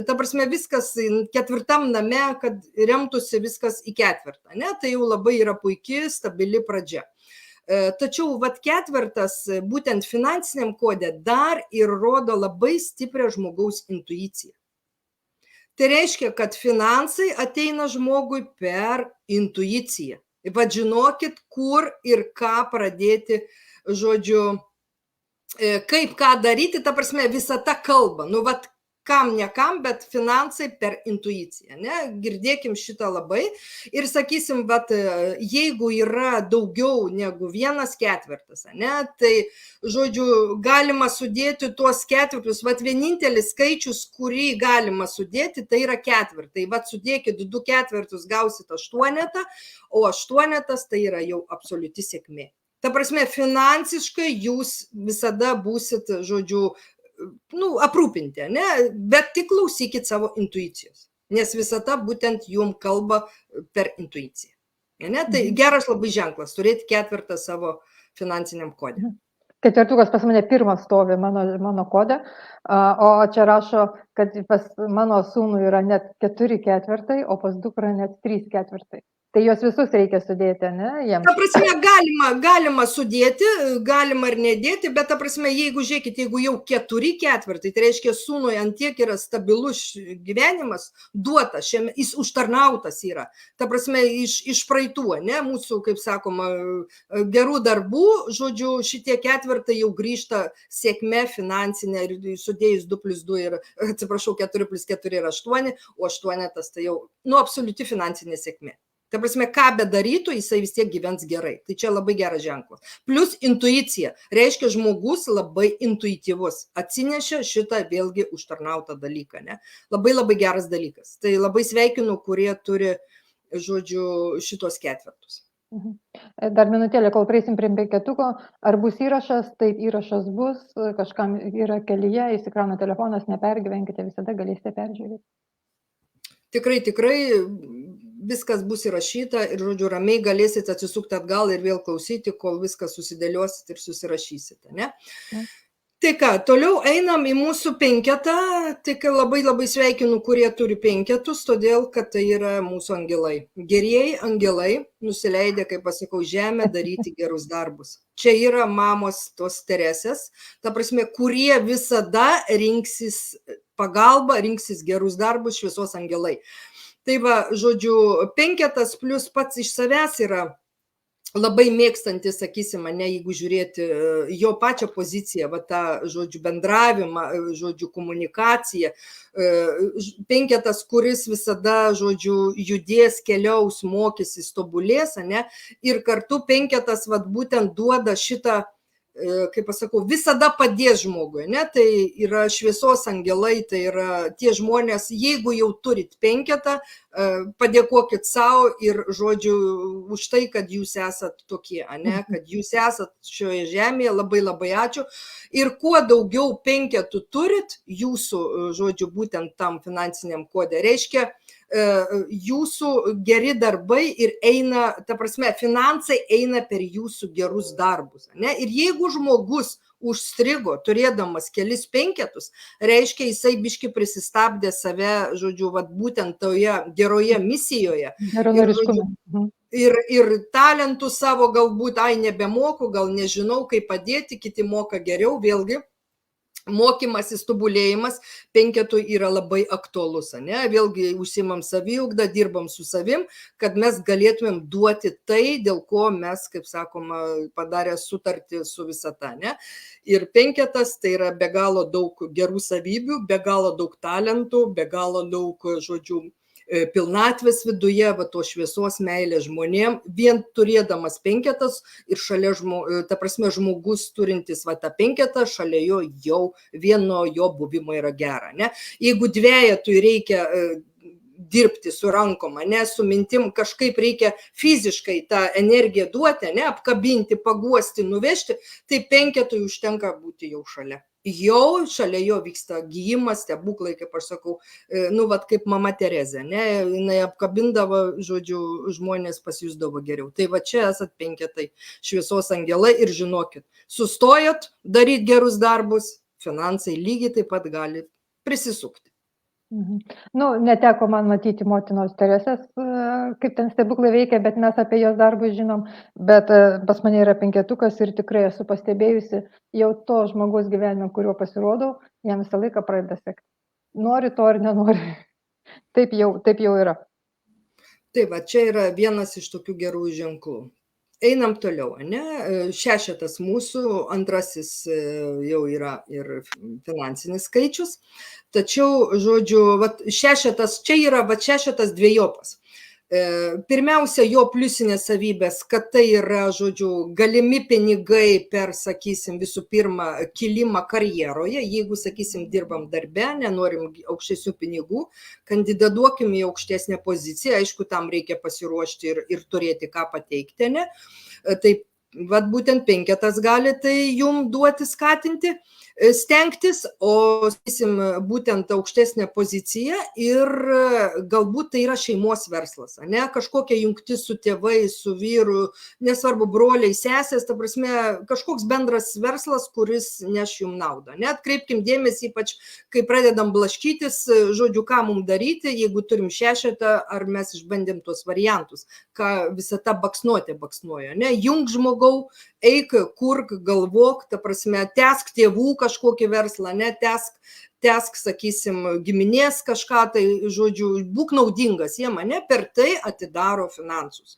Ta prasme, viskas ketvirtam name, kad remtųsi viskas į ketvirtą, ne? Tai jau labai yra puikiai, stabili pradžia. Tačiau vat ketvirtas, būtent finansiniam kode, dar ir rodo labai stiprią žmogaus intuiciją. Tai reiškia, kad finansai ateina žmogui per intuiciją. Vat žinokit, kur ir ką pradėti, žodžiu, kaip ką daryti, ta prasme, visa ta kalba. Nu, vat kam ne kam, bet finansai per intuiciją, ne? Girdėkim šitą labai ir sakysim, bet jeigu yra daugiau negu 1/4, ne, tai, žodžiu, galima sudėti tuos ketvirtus, vat vienintelis skaičius, kurį galima sudėti, tai yra ketvirtai, vat sudėkit 2/4, gausit 8, o 8 tai yra jau absoliuti sėkmė. Ta prasme, finansiškai jūs visada būsit, žodžiu, aprūpinti, ne? Bet tik klausykit savo intuicijos, nes visata būtent jum kalba per intuiciją. Ne? Tai geras labai ženklas, turėti 4 savo finansiniam kodė. Ketvirtukas pas mane pirmas stovi mano kode, o čia rašo, kad pas mano sūnų yra net 4/4, o pas dukrą net 3/4. Tai juos visus reikia sudėti, ne? Jiems. Ta prasme, galima sudėti, galima ir nedėti, bet ta prasme, jeigu žiūrėkit, jeigu jau 4/4, tai reiškia sūnui ant tiek yra stabilus gyvenimas duotas, jis užtarnautas yra. Ta prasme, iš praeitų, ne, mūsų, kaip sakoma, gerų darbų, žodžiu, šitie ketvirtai jau grįžta sėkme finansinė ir sudėjus 2+2 ir, atsiprašau, 4+4 yra 8, o 8 tai jau, absoliuti finansinė sėkmė. Ta prasme, ką bedarytų, jisai vis tiek gyvens gerai. Tai čia labai geras ženklas. Plus intuicija. Reiškia, žmogus labai intuityvus. Atsinešė šitą vėlgi užtarnautą dalyką. Ne? Labai labai geras dalykas. Tai labai sveikinu, kurie turi, žodžiu, šitos ketvirtus. Dar minutėlė, kol prieisim prie 5, ar bus įrašas, taip įrašas bus, kažkam yra kelyje, įsikrauna telefonas, nepergyvenkite, visada galėsite peržiūrėti. Tikrai viskas bus įrašyta ir, žodžiu, ramiai galėsite atsisukti atgal ir vėl klausyti, kol viskas susidėliosit ir susirašysite, ne? Tai ką, toliau einam į mūsų 5, tai labai labai sveikinu, kurie turi 5, todėl, kad tai yra mūsų angelai. Gerieji angelai nusileidę, kaip pasakau, žemę daryti gerus darbus. Čia yra mamos tos Teresės, ta prasme, kurie visada rinksis pagalbą, rinksis gerus darbus, šviesos angelai. Tai va, žodžiu, 5 plus pats iš savęs yra labai mėgstantis, sakysim, ne, jeigu žiūrėti jo pačią poziciją, va tą, žodžiu, bendravimą, žodžiu, komunikaciją. 5, kuris visada, žodžiu, judės, keliaus, mokysis, tobulės, ne, ir kartu 5, va, būtent duoda šitą, kaip pasakau, visada padės žmogui, ne, tai yra šviesos angelai, tai yra tie žmonės, jeigu jau turit 5, padėkokit savo ir, žodžiu, už tai, kad jūs esat tokie, ne, kad jūs esat šioje žemėje, labai labai ačiū. Ir kuo daugiau 5 turit jūsų, žodžiu, būtent tam finansiniam kode, reiškia, jūsų geri darbai ir eina, ta prasme, finansai eina per jūsų gerus darbus. Ne? Ir jeigu žmogus užstrigo, turėdamas kelis 5, reiškia, jisai biški prisistabdė save, žodžiu, vat, būtent toje geroje misijoje. Ir talentų savo galbūt, nebemoku, gal nežinau, kaip padėti, kiti moka geriau, vėlgi. Mokymasis, tobulėjimas 5 yra labai aktualus, ne? Vėlgi užsimam saviugdą, dirbam su savim, kad mes galėtumėm duoti tai, dėl ko mes, kaip sakoma, padarė sutartį su visata, ne? Ir 5 tai yra be galo daug gerų savybių, be galo daug talentų, be galo daug, žodžiu, pilnatvės viduje, va, to šviesos meilės žmonėm, vien turėdamas 5 ir šalia, ta prasme, žmogus turintis va, tą 5, šalia jo jau vieno jo buvimo yra gera, ne? Jeigu 2 reikia dirbti su rankom, ne, su mintim, kažkaip reikia fiziškai tą energiją duoti, ne, apkabinti, paguosti, nuvežti, tai 5 užtenka būti jau šalia. Jau šalia jo vyksta gyjimas, stebuklai, kaip aš sakau, nu, vat, kaip mama Terezė, ne, jinai apkabindavo, žodžiu, žmonės pasijusdavo geriau. Tai va čia esat 5 šviesos angelai ir žinokit, sustojat daryti gerus darbus, finansai lygiai taip pat gali prisisukti. Nu, neteko man matyti motinos Teresės, kaip ten stebuklai veikia, bet mes apie jos darbus žinom, bet pas mane yra 5 ir tikrai esu pastebėjusi, jau to žmogaus gyvenime, kuriuo pasirodau, jam visą laiką pradeda sekti. Nori to ar nenori. Taip jau yra. Tai va, čia yra vienas iš tokių gerųjų ženklų. Einam toliau, ne? Šešetas mūsų, antrasis jau yra ir finansinis skaičius. Tačiau, žodžiu, vat šešetas, čia yra vat šešetas dviejopas. Pirmiausia, jo pliusinės savybės, kad tai yra, žodžiu, galimi pinigai per, sakysim, visų pirma, kilimą karjeroje. Jeigu, sakysim, dirbam darbe, nenorim aukštesnių pinigų, kandidatuokim į aukštesnę poziciją, aišku, tam reikia pasiruošti ir turėti ką pateikti, ne? Tai, vat būtent penketas gali tai jum duoti, skatinti, stengtis, o, sakysim, būtent aukštesnė pozicija ir galbūt tai yra šeimos verslas, ne, kažkokia jungtis su tėvais, su vyru, nesvarbu, broliai, sesės, ta prasme, kažkoks bendras verslas, kuris neš jum naudą. Atkreipkim dėmesį, ypač kai pradedam blaškytis, žodžiu, ką mums daryti, jeigu turim šešetą, ar mes išbandėm tuos variantus, ką visata baksnuotė baksnuoja, ne, jung žmogau, eik, kurk, galvok, ta prasme, tęsk tėvų kažkokį verslą, ne, tęsk, sakysim, giminės kažką, tai, žodžiu, būk naudingas, jie mane per tai atidaro finansus.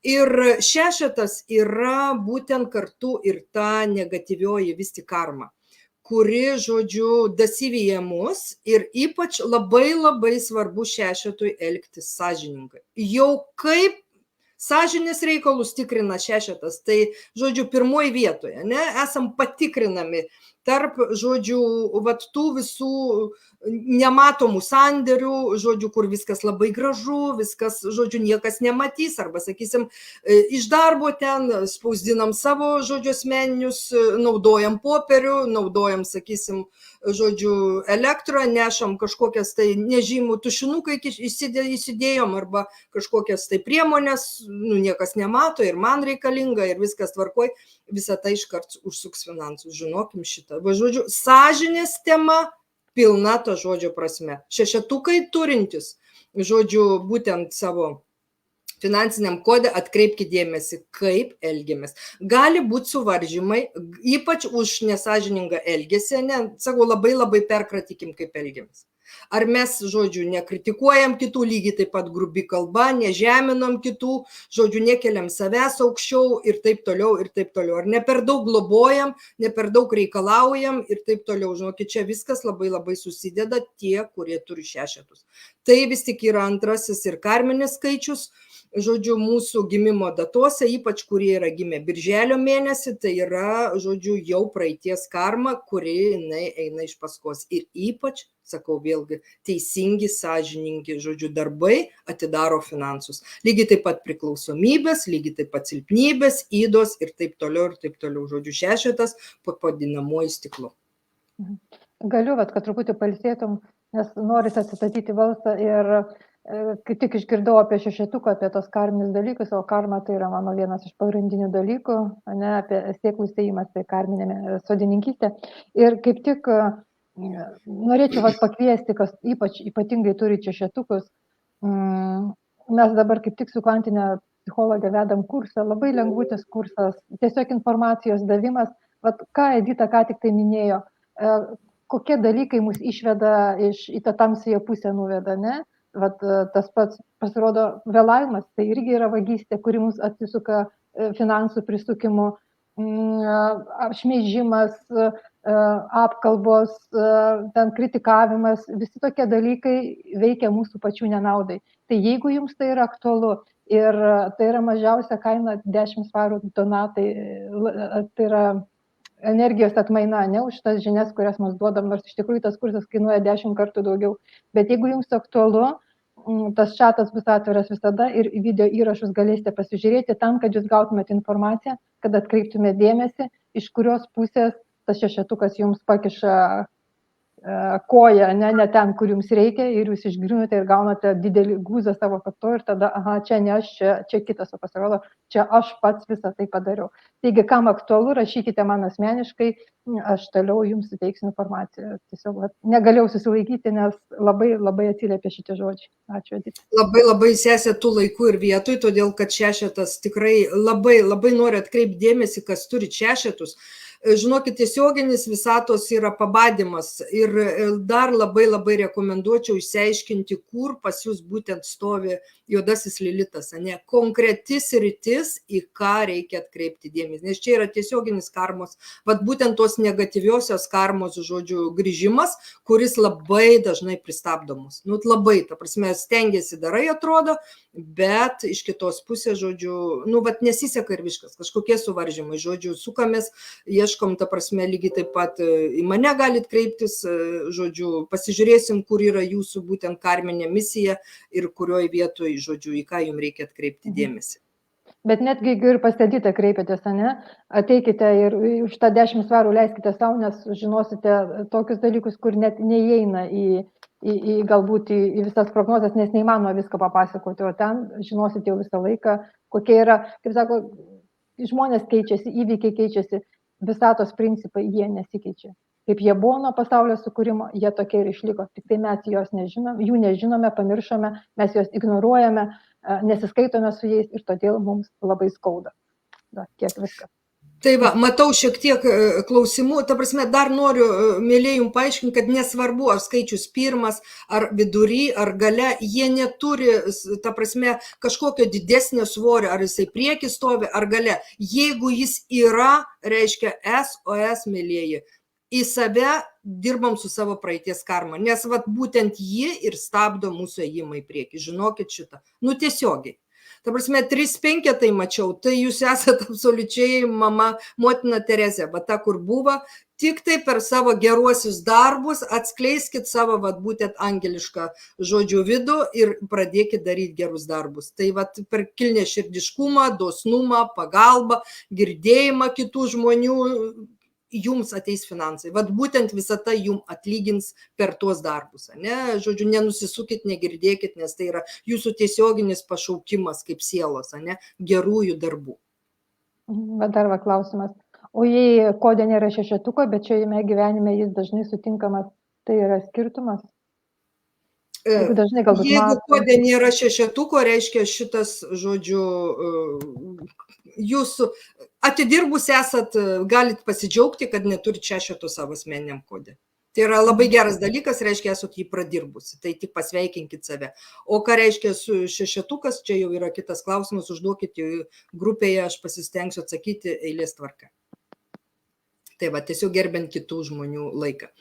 Ir šešetas yra būtent kartu ir ta negatyvioji vis tik karma, kuri, žodžiu, dasyvija mus ir ypač labai labai svarbu šešetui elgtis sąžiningai. Jau kaip sąžinės reikalus tikrina šešetas, tai, žodžiu, pirmoji vietoje, ne, esam patikrinami tarp, žodžiu, vat tų visų nematomų sandėrių, žodžiu, kur viskas labai gražu, viskas, žodžiu, niekas nematys, arba, sakysim, iš darbo ten spausdinam savo, žodžiu, asmeninius, naudojam popierių, naudojam, sakysim, žodžiu, elektrą, nešam kažkokias tai nežymų tušinukai įsidėjom, arba kažkokias tai priemonės, nu, niekas nemato ir man reikalinga ir viskas tvarkoj, visą tai iškart užsuks finansus, žinokim šitą. Va, žodžiu, sąžinės tema pilna to žodžio prasme. Šešetukai turintis, žodžiu, būtent savo finansiniam kode atkreipkite dėmesį, kaip elgiamės. Gali būti suvaržymai, ypač už nesąžiningą elgesį, ne, sakau, labai perkratykim, kaip elgiamės. Ar mes, žodžiu, nekritikuojam kitų, lygiai taip pat grubi kalba, nežeminom kitų, žodžiu, nekeliam savęs aukščiau ir taip toliau, ir taip toliau. Ar ne per daug globojam, ne per daug reikalaujam ir taip toliau. Žinokit, čia viskas labai susideda tie, kurie turi šešetus. Tai vis tik yra antrasis ir karminis skaičius, žodžiu, mūsų gimimo datose, ypač kurie yra gimę birželio mėnesį, tai yra, žodžiu, jau praeities karma, kuri jinai eina iš paskos. Ir ypač, sakau vėlgi, teisingi, sąžiningi, žodžiu, darbai atidaro finansus. Lygiai taip pat priklausomybės, lygiai taip pat silpnybės, ydos ir taip toliau, žodžiu, šešetas po padinamuoju stiklu. Galiu, kad truputį pailsėtum, nes noris atsistatyti balsą ir kai tik išgirdau apie šešetuką, apie tos karminius dalykus, o karma tai yra mano vienas iš pagrindinių dalykų, ne, apie sėklų sėjimas, tai karminė sodininkystė. Ir kaip tik norėčiau pakviesti, kas ypatingai turi šešetukus. Mes dabar kaip tik su kvantinė psichologė vedam kursą, labai lengvutis kursas, tiesiog informacijos davimas. Ką Edita ką tik tai minėjo, kokie dalykai mus išveda į tą tamsiąją pusę nuveda, ne? Tas pats pasirodo vėlavimas, tai irgi yra vagystė, kuri mus atsisuka finansų prisukimu, šmeižimas, apkalbos, ten kritikavimas, visi tokie dalykai veikia mūsų pačių nenaudai. Tai jeigu jums tai yra aktualu ir tai yra mažiausia kaina 10 svarų donatai, tai yra energijos atmaina, ne už tas žinias, kurias mes duodam, nors iš tikrųjų tas kursas kainuoja 10 kartų daugiau. Bet jeigu jums aktualu, tas čatas bus atviras visada ir video įrašus galėsite pasižiūrėti tam, kad jūs gautumėte informaciją, kad atkreiptumėte dėmesį, iš kurios pusės tas šešetukas jums pakiša koją, ne ten, kur jums reikia, ir jūs išgriunate ir gaunate didelį gūzą savo kakto ir tada, čia ne aš, čia kitas, o pasirodo, čia aš pats visą tai padariau. Taigi, kam aktualu, rašykite man asmeniškai, aš toliau jums suteiksiu informaciją. Tiesiog negalėjau susilaikyti, nes labai atsiliepia šitie žodžiai. Ačiū, Edita. Labai sesė tų laikų ir vietoj, todėl kad šešetas tikrai labai nori atkreipti dėmesį, kas turi šešetus. žinokit, tiesioginis visatos yra pabadymas ir dar labai labai rekomenduočiau išsiaiškinti, kur pas jūs būtent stovi juodasis lilitas, ne, konkretis rytis, į ką reikia atkreipti dėmesį, nes čia yra tiesioginis karmos, vat būtent tos negatyviosios karmos, žodžiu, grįžimas, kuris labai dažnai pristabdo mus. Nu, labai, ta prasme, stengiasi darai, atrodo, bet iš kitos pusės, žodžiu, nu, vat nesiseka ir viskas, kažkokie suvaržymai, žodžiu, sukamės, ieškom, ta prasme, lygiai taip pat į mane galit kreiptis, žodžiu, pasižiūrėsim, kur yra jūsų būtent karminė misija ir kurioje vietoje, žodžiu, į ką jums reikia atkreipti dėmesį. Bet netgi jeigu ir pas Editą kreipėtės, ne, ateikite ir už tą 10 svarų leiskite savo, nes žinosite tokius dalykus, kur net neįeina galbūt į visas prognozes, nes neįmanoma viską papasakoti, o ten žinosite jau visą laiką, kokie yra, kaip sako, žmonės keičiasi, įvykiai keičiasi, visatos principai, jie nesikeičia. Kaip jie buvo nuo pasaulio sukūrimo, jie tokie ir išliko, tik tai mes jų nežinome, pamiršome, mes juos ignoruojame, nesiskaitome su jais ir todėl mums labai skauda. Kiek viskas. Tai va, matau šiek tiek klausimų, ta prasme, dar noriu, mėlyje, jums paaiškinti, kad nesvarbu, ar skaičius pirmas, ar vidury, ar gale, jie neturi, ta prasme, kažkokio didesnio svorio, ar jisai prieki stovi, ar gale. Jeigu jis yra, reiškia SOS, mėlyje, į save dirbam su savo praeities karma, nes vat būtent ji ir stabdo mūsų ėjimą į priekį, žinokit šitą, nu tiesiogiai. Ta prasme, 3-5 tai mačiau, tai jūs esate absoliučiai mama, motina Terezė, va ta, kur buvo, tik tai per savo geruosius darbus atskleiskit savo, vat būtent angelišką žodžių vidų ir pradėkit daryti gerus darbus. Tai vat per kilnę širdiškumą, dosnumą, pagalbą, girdėjimą kitų žmonių, jums ateis finansai. Vat būtent visata jums atlygins per tuos darbus. Ne? Žodžiu, nenusisukit, negirdėkit, nes tai yra jūsų tiesioginis pašaukimas kaip sielos, ne? Gerųjų darbų. Dar va klausimas. O jei kode nėra šešetuko, bet šiame gyvenime jis dažnai sutinkamas, tai yra skirtumas? Jeigu kode nėra šešetuko, reiškia šitas, žodžiu, jūs atidirbus esat, galit pasidžiaugti, kad neturit šešetų savo asmeniniam kode. Tai yra labai geras dalykas, reiškia, esat jį pradirbusi, tai tik pasveikinkit save. O ką reiškia su šešetukas, čia jau yra kitas klausimas, užduokit grupėje, aš pasistengsiu atsakyti eilės tvarka. Tai va, tiesiog gerbent kitų žmonių laiką.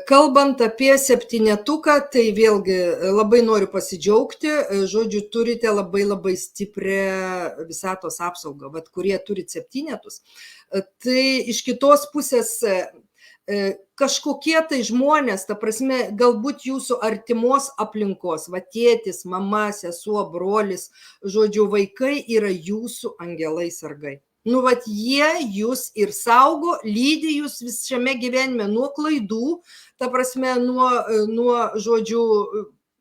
Kalbant apie septynetuką, tai vėlgi labai noriu pasidžiaugti, žodžiu, turite labai labai stiprią visatos apsaugą, vat, kurie turit septynetus. Tai iš kitos pusės kažkokie tai žmonės, ta prasme, galbūt jūsų artimos aplinkos, va tėtis, mama, sesuo, brolis, žodžiu, vaikai yra jūsų angelai sargai. Nu, vat jie jūs ir saugo, lydi jūs visame gyvenime nuo klaidų, ta prasme, nuo žodžių,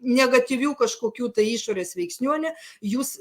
negatyvių kažkokių tai išorės veiksnių, jūs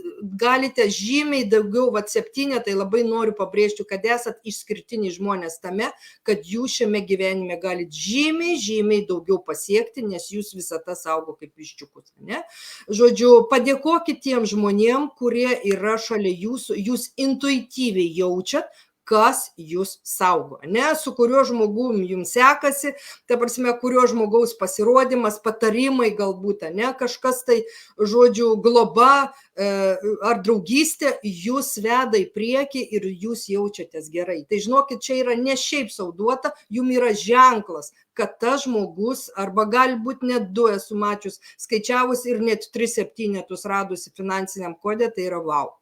galite žymiai daugiau, vat septynetai labai noriu pabrėžti, kad esat išskirtiniai žmonės tame, kad jūs šiame gyvenime galite žymiai daugiau pasiekti, nes jūs visata saugo kaip viščiukus. Ne? Žodžiu, padėkokit tiem žmonėm, kurie yra šalia jūsų, jūs intuityviai jaučiat, kas jūs saugo, ne, su kuriuo žmogum jums sekasi, ta prasme, kurio žmogaus pasirodymas, patarimai galbūt, ne, kažkas tai, žodžiu, globa ar draugystė jūs veda į priekį ir jūs jaučiatės gerai. Tai žinokit, čia yra ne šiaip sau duota, jums yra ženklas, kad tas žmogus, arba galbūt net 2 esu mačius, skaičiavus ir net 3 septynetus radusi finansiniam kode, tai yra wow.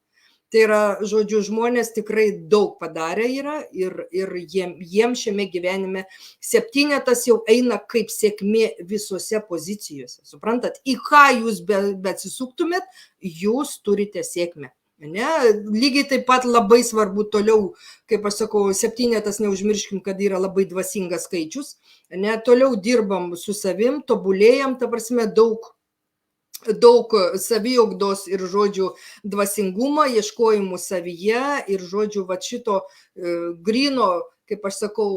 Tai yra, žodžiu, žmonės tikrai daug padarę yra ir jiem šiame gyvenime septynetas jau eina kaip sėkmė visose pozicijose. Suprantat, į ką jūs beatsisuktumėt, jūs turite sėkmę. Ne? Lygiai taip pat labai svarbu toliau, kaip aš sakau, septynetas neužmirškim, kad yra labai dvasingas skaičius. Ne? Toliau dirbam su savim, tobulėjam, ta prasme, daug saviugdos ir, žodžiu, dvasingumo, ieškojimų savyje ir, žodžiu, va šito gryno, kaip aš sakau,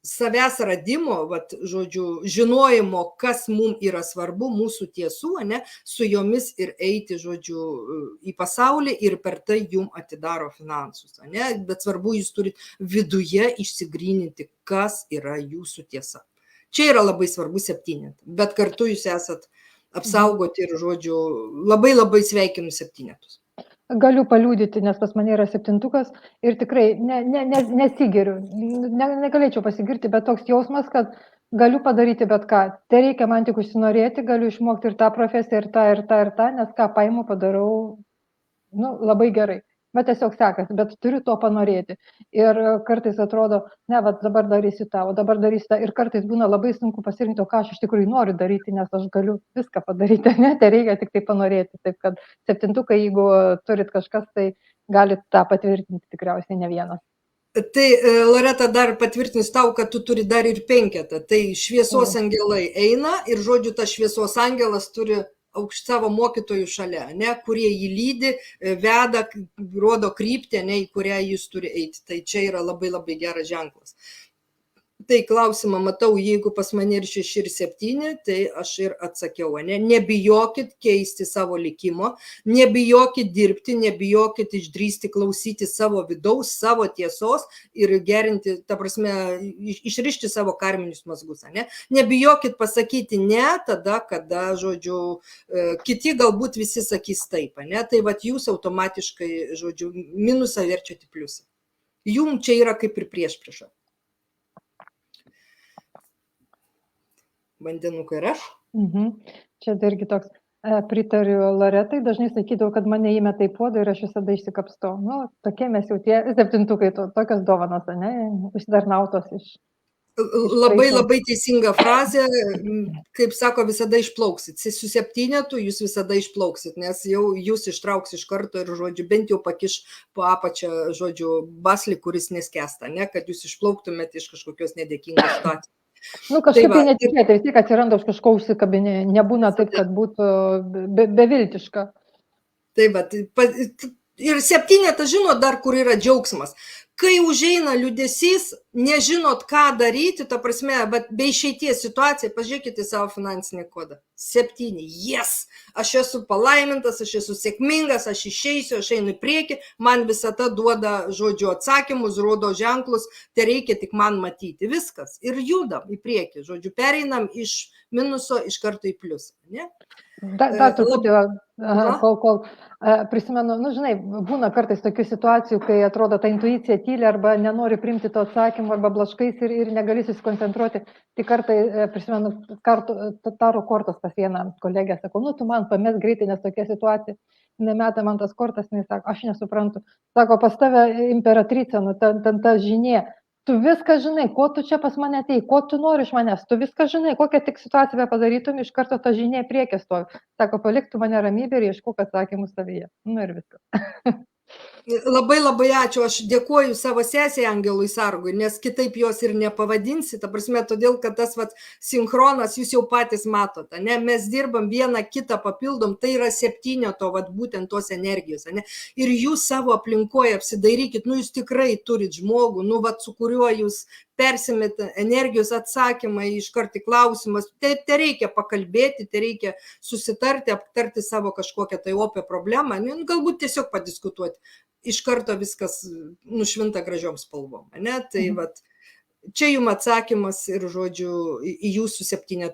savęs radimo, vat, žodžiu, žinojimo, kas mums yra svarbu, mūsų tiesų, ne, su jomis ir eiti, žodžiu, į pasaulį ir per tai jum atidaro finansus. Ne, bet svarbu, jūs turite viduje išsigryninti, kas yra jūsų tiesa. Čia yra labai svarbu 7, bet kartu jūs esat apsaugoti ir, žodžiu, labai labai sveikinu 7. Galiu paliūdyti, nes pas mane yra 7 ir tikrai nesigiriu, negalėčiau pasigirti, bet toks jausmas, kad galiu padaryti bet ką. Tai reikia man tik užsinorėti, galiu išmokti ir tą profesiją, ir tą, nes ką paimu padarau labai gerai. Bet tiesiog sekasi, bet turiu to panorėti. Ir kartais atrodo, ne, va, dabar darysiu tą, o dabar darysiu tą. Ir kartais būna labai sunku pasirinkti, ką aš iš tikrųjų noriu daryti, nes aš galiu viską padaryti, ne, tai reikia tik tai panorėti. Taip kad 7, jeigu turit kažkas, tai galit tą patvirtinti tikriausiai ne vienas. Tai Loreta dar patvirtins tau, kad tu turi dar ir 5. Tai šviesos angelai eina ir, žodžiu, tas šviesos angelas turi savo mokytojų šalia, ne, kurie jį lydi, veda, rodo kryptį, ne, į kurią jis turi eiti. Tai čia yra labai labai geras ženklas. Tai klausimą matau, jeigu pas mane ir 6 ir 7, tai aš ir atsakiau, ne, nebijokit keisti savo likimo, nebijokit dirbti, nebijokit išdrįsti klausyti savo vidaus, savo tiesos ir gerinti, ta prasme, išrišti savo karminius mazgus, ne, nebijokit pasakyti ne tada, kada, žodžiu, kiti galbūt visi sakys taip, ne, tai vat jūs automatiškai, žodžiu, minusą verčiate į pliusą. Jum čia yra kaip ir priešprieša. Vandenukai ir aš. Čia irgi toks, pritariu Loretai, dažnai sakydavau, kad mane įmeta į puodą ir aš visada išsikapstau. Tokie mes jau tie 7, tokios dovanos, ne, užsidarnautos iš. Labai labai teisinga frazė, kaip sako, visada išplauksit. Su 7 jūs visada išplauksit, nes jau jūs ištrauks iš karto ir, žodžiu, bent jau pakiš po apačią, žodžiu, baslį, kuris neskęsta, ne, kad jūs išplauktumėte iš kažkokios nedėkingos situacijos. Kažkaip tai netikėtai, vis tiek atsiranda už kažko užsikabinė, nebūna taip, kad būtų beviltiška. Tai va, ir 7, žinot dar, kur yra džiaugsmas. Kai užeina liūdesys, nežinot, ką daryti, ta prasme, bet be išeities situacija, pažiūrėkite savo finansinį kodą. 7, yes, aš esu palaimintas, aš esu sėkmingas, aš išeisiu, aš einu į priekį, man visata duoda, žodžiu, atsakymus, rodo ženklus, tai reikia tik man matyti. Viskas. Ir judam į priekį, žodžiu, pereinam iš minuso iš karto į pliusą, ne? Dar truputį, kol prisimenu, žinai, būna kartais tokių situacijų, kai atrodo ta intuicija tyli arba nenori priimti to atsakymą arba blaškais ir negali susikoncentruoti. Tai kartai, prisimenu, taro kortas pas vieną kolegę, sakau, tu man pames greitai, nes tokia situacija, nemeta man tas kortas, jis sako, aš nesuprantu. Sako, pas tave imperatrica, ten ta žinė. Tu viską žinai, ko tu čia pas mane atėjai, ko tu nori iš manęs, tu viską žinai, kokią tik situaciją padarytum, iš karto ta žinia priekį stovi. Sako, paliktų mane ramybę ir ieškok atsakymų savyje. Ir viskas. Labai labai ačiū, aš dėkuoju savo sesei Angelui Sargui, nes kitaip jos ir nepavadinsi, ta prasme, todėl, kad tas sinchronas jūs jau patys matote, ne, mes dirbam vieną kitą papildom, tai yra 7 būtent tos energijos, ne, ir jūs savo aplinkoje apsidairykit, jūs tikrai turit žmogų, su kuriuo jūs persimėt energijos atsakymą iš karto klausimas, tai reikia pakalbėti, tai reikia susitarti, aptarti savo kažkokią tai opę problemą, galbūt tiesiog padiskutuoti. Iš karto viskas nušvinta gražiom spalvom, ne? Tai čia jums atsakymas ir, žodžiu, į jūsų 7.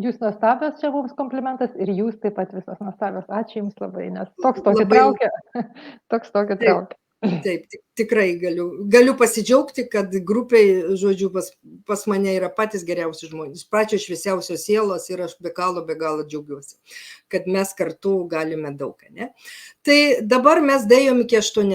Jūs nuostabios, čia mums komplimentas ir jūs taip pat visos nuostabios. Ačiū jums labai, nes toks tokį traukia. Taip, tikrai galiu pasidžiaugti, kad grupiai, žodžiu, pas mane yra patys geriausi žmonės, pačios šviesiausios sielos ir aš be galo džiaugiuosi, kad mes kartu galime daug, ne? Tai dabar mes dėjom iki 8,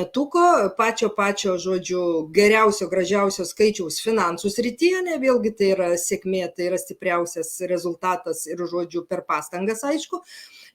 pačio, žodžiu, geriausio, gražiausio skaičiaus finansų srityje, ne, vėlgi tai yra sėkmė, tai yra stipriausias rezultatas ir, žodžiu, per pastangas, aišku,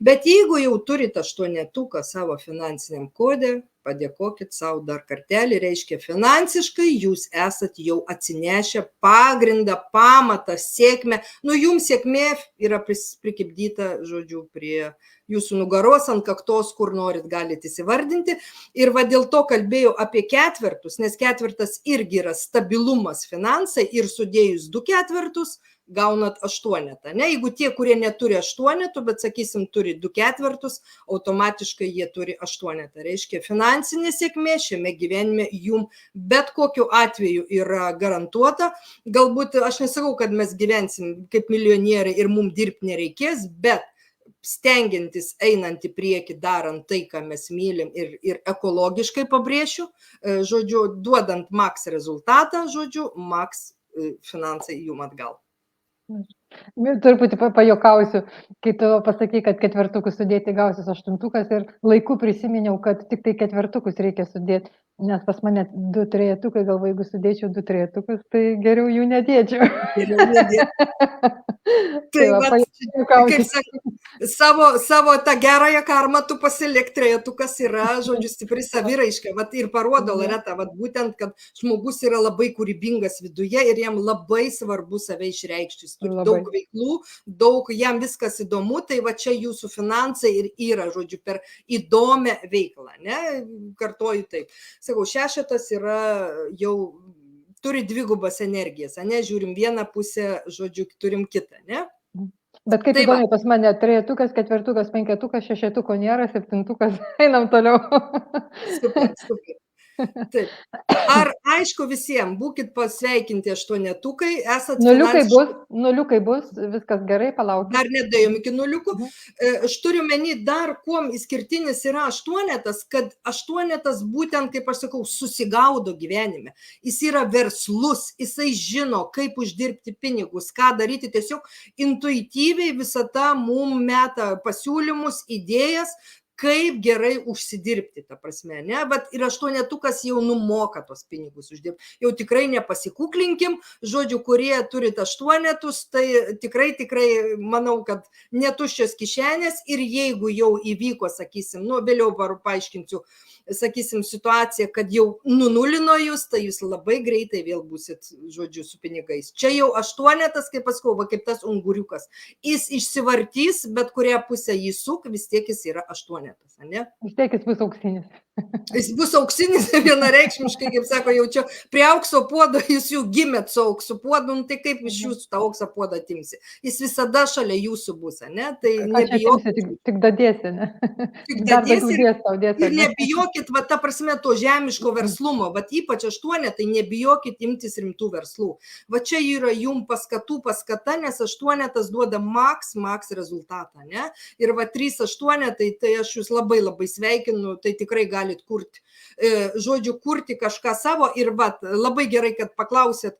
bet jeigu jau turite 8 savo finansiniam kode, padėkokit savo dar kartelį. kartelį reiškia finansiškai jūs esat jau atsinešę pagrindą, pamatą, sėkmę. Nu, jums sėkmė yra prikibdyta, žodžiu, prie jūsų nugaros, ant kaktos, kur norit, galite įsivardinti. Ir va dėl to kalbėjau apie ketvertus, nes ketvertas irgi yra stabilumas finansai ir sudėjus 2 ketvertus gaunat 8. Ne? Jeigu tie, kurie neturi 8, bet, sakysim, turi 2 ketvertus, automatiškai jie turi 8. Reiškia, finansinė sėkmė šiame gyvenime jum bet kokiu atveju yra garantuota. Galbūt aš nesakau, kad mes gyvensim kaip milijonieriai ir mums dirbti nereikės, bet stengiantis einant į priekį, darant tai, ką mes mylim ir ekologiškai pabrėšiu, žodžiu, duodant maks rezultatą, žodžiu, maks finansai jum atgal. Truputį pajokausiu, kai tu pasakai, kad ketvertukus sudėti gausis 8 ir laiku prisiminiau, kad tik tai ketvertukus reikia sudėti, nes pas mane 2 trejetukai, galvoju, jeigu sudėčiau 2 trejetukus, tai geriau jų nedėčiau. Tai va, kaip sakai, savo tą gerąją karmą tu pasilik, trejetukas yra, žodžiu, stipri saviraiška. Vat ir parodo, Loreta, vat būtent, kad žmogus yra labai kūrybingas viduje ir jam labai svarbu save išreikšti. Jis turi daug veiklų, jam viskas įdomu, tai va čia jūsų finansai ir yra, žodžiu, per įdomią veiklą. Ne? Kartoju taip. Sakau, 6 yra jau turi dvigubas energijas, ne, žiūrim vieną pusę, žodžiu, turim kitą, ne? Bet kaip įdomu, pas mane trejetukas, ketvertukas, penketukas, 6 nėra, 7, einam toliau. Super. Taip. Ar aišku visiems, būkit pasveikinti 8-tukai, esat nuliukai bus, viskas gerai, palaukit. Dar nedėjom iki 0. Aš turiu meni dar, kuom išskirtinis yra 8, kad 8 būtent, kaip aš sakau, susigaudo gyvenime. Jis yra verslus, jisai žino, kaip uždirbti pinigus, ką daryti, tiesiog intuityviai visata mum meta pasiūlymus, idėjas, kaip gerai užsidirbti, ta prasme, ne? Bet ir 8-tukas jau numoka tos pinigus uždirbti. Jau tikrai nepasikuklinkim, žodžiu, kurie turit 8-tus, tai tikrai, manau, kad netuščios kišenės ir jeigu jau įvyko, sakysim, vėliau paaiškinsiu, sakysim, situacija, kad jau nunulino jūs, tai jūs labai greitai vėl būsit, žodžiu, su pinigais. Čia jau 8, kaip pasakau, va, kaip tas unguriukas. Jis išsivartys, bet kurią pusę jį suk, vis tiek jis yra 8, ne? Vis tiek jis bus auksinis. Jis bus auksinis, vienareikšmiškai, kaip sako, jau čia prie aukso puodo, jūs jau gimėt su aukso puodu, tai kaip iš jūsų tą aukso puodą atimsi? Jis visada šalia jūsų bus, ne? Tai nebijokit. Tik dadėsi, ne? Tik dadėsi ir nebijokit, va, ta prasme, to žemiško verslumo, va, ypač 8, tai nebijokit imtis rimtų verslų. Va, čia yra jum paskata, nes 8 duoda maks rezultatą, ne? Ir va, 3-8, tai aš jūs labai sveikinu, tai tikrai galit kurti. Žodžiu, kurti kažką savo ir va, labai gerai, kad paklausėt,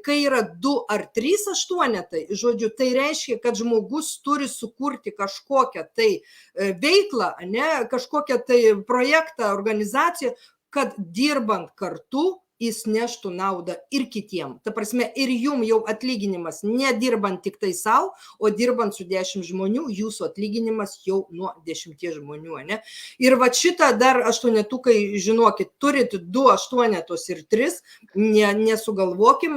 kai yra 2 ar 3-8, žodžiu, tai reiškia, kad žmogus turi sukurti kažkokią tai veiklą, ne, kažkokią tai projektą, organizaciją, kad dirbant kartu jis neštų naudą ir kitiem. Ta prasme, ir jum jau atlyginimas nedirbant tik tai savo, o dirbant su 10 žmonių, jūsų atlyginimas jau nuo 10 žmonių, ne? Ir va šitą dar 8-tukai, žinokit, turit 2, 8 ir 3, nesugalvokim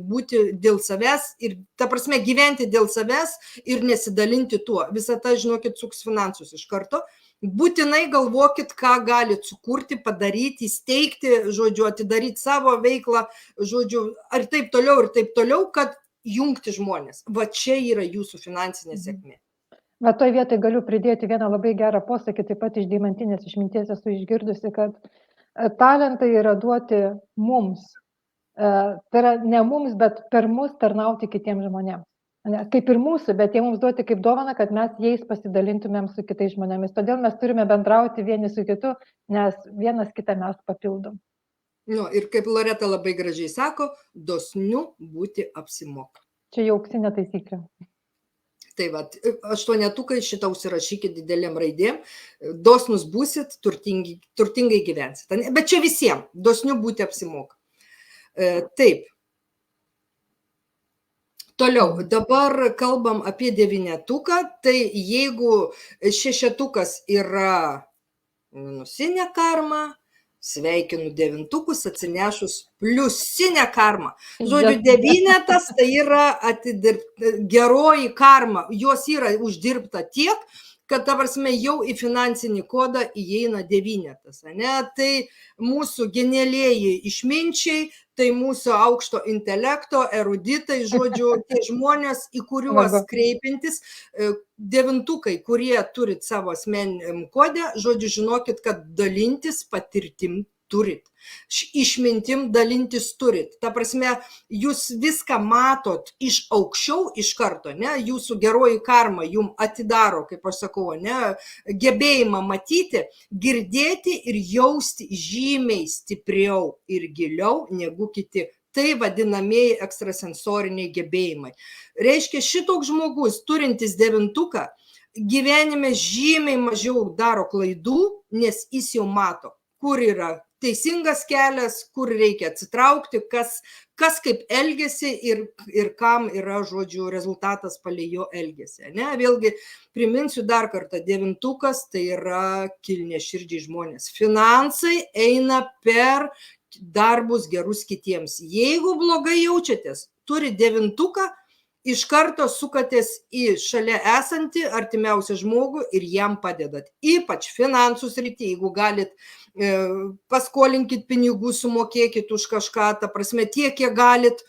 būti dėl savęs ir, ta prasme, gyventi dėl savęs ir nesidalinti tuo. Visą tą, žinokit, suks finansus iš karto. Būtinai galvokit, ką galit sukurti, padaryti, įsteigti, žodžiu, atidaryti savo veiklą, žodžiu, ir taip toliau, kad jungti žmonės. Va čia yra jūsų finansinė sėkmė. Va, toj vietoj galiu pridėti vieną labai gerą posakį, taip pat iš deimantinės išminties esu išgirdusi, kad talentai yra duoti mums. Tai yra ne mums, bet per mus tarnauti kitiems žmonėms. Kaip ir mūsų, bet jie mums duoti kaip dovana, kad mes jais pasidalintumėm su kitais žmonėmis. Todėl mes turime bendrauti vieni su kitu, nes vienas kitą mes papildom. Ir kaip Loreta labai gražiai sako, dosniu būti apsimoka. Čia jau auksinė taisyklė. Tai va, 8-tukai šitą užsirašykit didelėm raidėm, dosnus būsit, turtingai gyvensit. Bet čia visiems, dosniu būti apsimoka. Taip. Toliau, dabar kalbam apie 9-tuką, tai jeigu 6-tukas yra minusinė karma, Sveikinu devintukus atsinešus pliusinę karmą. Žodžiu, devynetas tai yra geroji karma. Jos yra uždirbta tiek, kad, ta prasme, jau į finansinį kodą įeina devynetas. Tai mūsų genialieji išminčiai, tai mūsų aukšto intelekto, eruditai, žodžiu, tie žmonės, į kuriuos kreipintis, devintukai, kurie turit savo asmeniniam kode, žodžiu, žinokit, kad dalintis patirtim turit. Išmintim dalintis turit. Ta prasme, jūs viską matot iš aukščiau iš karto, ne? Jūsų geroji karma jum atidaro, kaip aš sakau, ne? Gebėjimą matyti, girdėti ir jausti žymiai stipriau ir giliau negu kiti. Tai vadinamieji ekstrasensoriniai gebėjimai. Reiškia, šitoks žmogus, turintis devintuką, gyvenime žymiai mažiau daro klaidų, nes jis jau mato, kur yra teisingas kelias, kur reikia atsitraukti, kas kaip elgesi ir kam yra, žodžiu, rezultatas palei jo elgesį. Vėlgi priminsiu dar kartą, devintukas tai yra kilniaširdžiai žmonės. Finansai eina per darbus gerus kitiems. Jeigu blogai jaučiatės, turi devintuką, iš karto sukatės į šalia esantį artimiausią žmogų ir jam padedat. Ypač finansų srity, jeigu galit, paskolinkit pinigų, sumokėkit už kažką, ta prasme, tiek, kiek galit,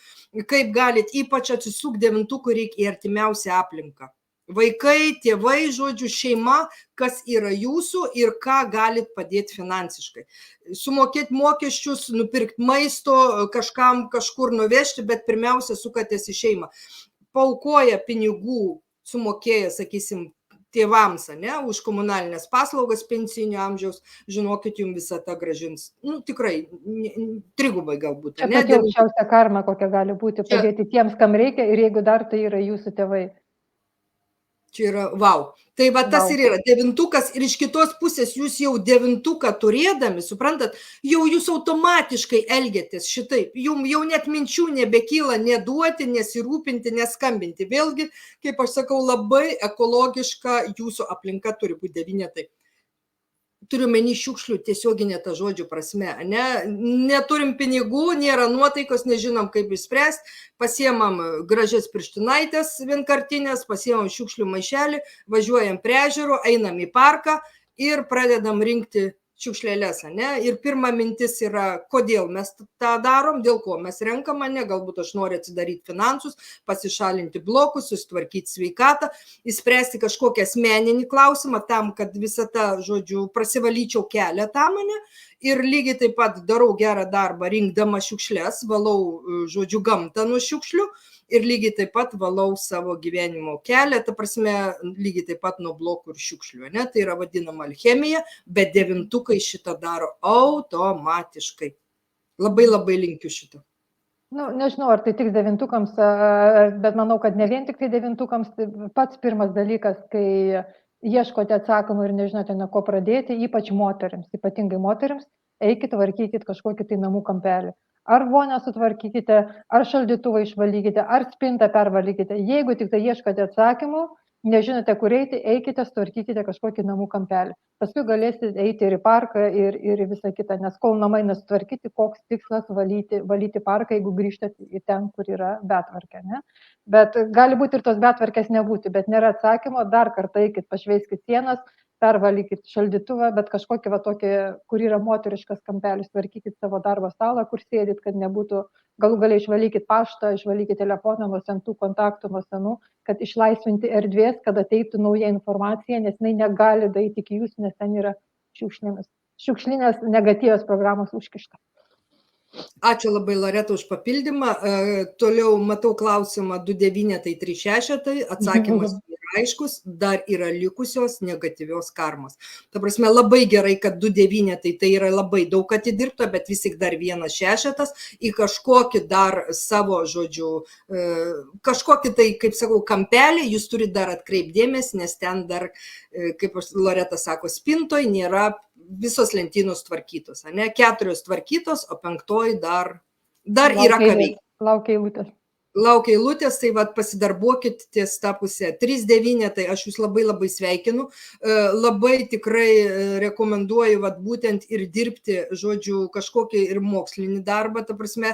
kaip galit, ypač atsisuk devintukų reikia į artimiausią aplinką. Vaikai, tėvai, žodžiu, šeima, kas yra jūsų ir ką galit padėti finansiškai. Sumokėti mokesčius, nupirkti maisto, kažkam kažkur nuvežti, bet pirmiausia sukatės į šeimą. Paukoja pinigų, sumokėja, sakysim, tėvams, už komunalinės paslaugas pensinio amžiaus, žinokit, jums visą tą gražins. Tikrai, trigubai galbūt. Čia pati aukščiausia karma, kokia gali būti, padėti tiems, kam reikia, ir jeigu dar tai yra jūsų tėvai. Čia yra wow. Tai va tas ir yra devintukas ir iš kitos pusės jūs jau devintuką turėdami, suprantat, jau jūs automatiškai elgiatės šitaip. Jums jau net minčių nebekyla neduoti, nesirūpinti, neskambinti. Vėlgi, kaip aš sakau, labai ekologiška jūsų aplinka turi būti devynetai. Turiu menį šiukšlių tiesioginė ta žodžių prasme. Neturim pinigų, nėra nuotaikos, nežinom kaip išspręsti, pasiemam gražias pirštinaitės vienkartinės, pasiemam šiukšlių maišelį, važiuojam prie ežero, einam į parką ir pradedam rinkti šiukšlėles. Ir pirma mintis yra, kodėl mes tą darom, dėl ko mes renkam, galbūt aš noriu atsidaryti finansus, pasišalinti blokus, susitvarkyti sveikatą, įspręsti kažkokią asmeninį klausimą tam, kad visą tą, žodžiu, prasivalyčiau kelią tam, ir lygiai taip pat darau gerą darbą rinkdama šiukšlės, valau, žodžiu, gamtą nuo šiukšlių ir lygiai taip pat valau savo gyvenimo kelią, ta prasme, lygiai taip pat nuo blokų ir šiukšlių. Tai yra vadinama alchemija, bet devintukai šitą daro automatiškai. Labai labai linkiu šitą. Nežinau, ar tai tik devintukams, bet manau, kad ne vien tik tai devintukams. Pats pirmas dalykas, kai ieškote atsakymų ir nežinote, nuo ko pradėti, ypač moteriams, ypatingai moteriams, eikit, tvarkykit kažkokį tai namų kampelį. Ar vonę sutvarkykite, ar šaldytuvą išvalykite, ar spintą pervalykite. Jeigu tik tai ieškote atsakymų, nežinote, kur eiti, eikite, sutvarkykite kažkokį namų kampelį. Paskui galėsite eiti ir į parką, ir visą kitą, nes kol namai nesutvarkyti, koks tikslas valyti parką, jeigu grįžtate į ten, kur yra betvarkė. Bet gali būti ir tos betvarkės nebūti, bet nėra atsakymo, dar kartą eikit, pašveiskit sienas, pervalykit šaldytuvą, bet kažkokį va tokį, kur yra moteriškas kampelis, tvarkykit savo darbo stalą, kur sėdit, kad nebūtų, galų galiai išvalykit paštą, išvalykit telefoną nuo sentų kontaktų, nuo senų, kad išlaisvinti erdvės, kad ateitų nauja informacija, nes jinai negali daeiti iki jūsų, nes ten yra šiukšlinės negatyvios programos užkišta. Ačiū labai, Loreta, už papildymą. Toliau matau klausimą 2936, atsakymas yra aiškus, dar yra likusios negatyvios karmos. Ta prasme, labai gerai, kad 29 tai yra labai daug atidirbta, bet vis tik dar vienas šešetas į kažkokį dar savo, žodžiu, kažkokį tai, kaip sakau, kampelį, jūs turite dar atkreipdėmės, nes ten dar, kaip Loreta sako, spintoj nėra visos lentynos tvarkytos, 4 tvarkytos, o 5 dar yra ką veikti. Laukia eilutės. laukia eilutės, tai vat pasidarbuokit ties tą pusę. 3-9, tai aš jūs labai labai sveikinu. Labai tikrai rekomenduoju vat būtent ir dirbti, žodžiu, kažkokį ir mokslinį darbą, ta prasme,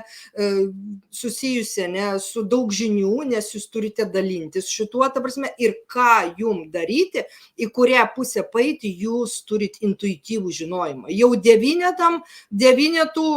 susijusią, ne, su daug žinių, nes jūs turite dalintis šituo, ta prasme, ir ką jums daryti, į kurią pusę paeiti, jūs turit intuityvų žinojimą. Jau devynetų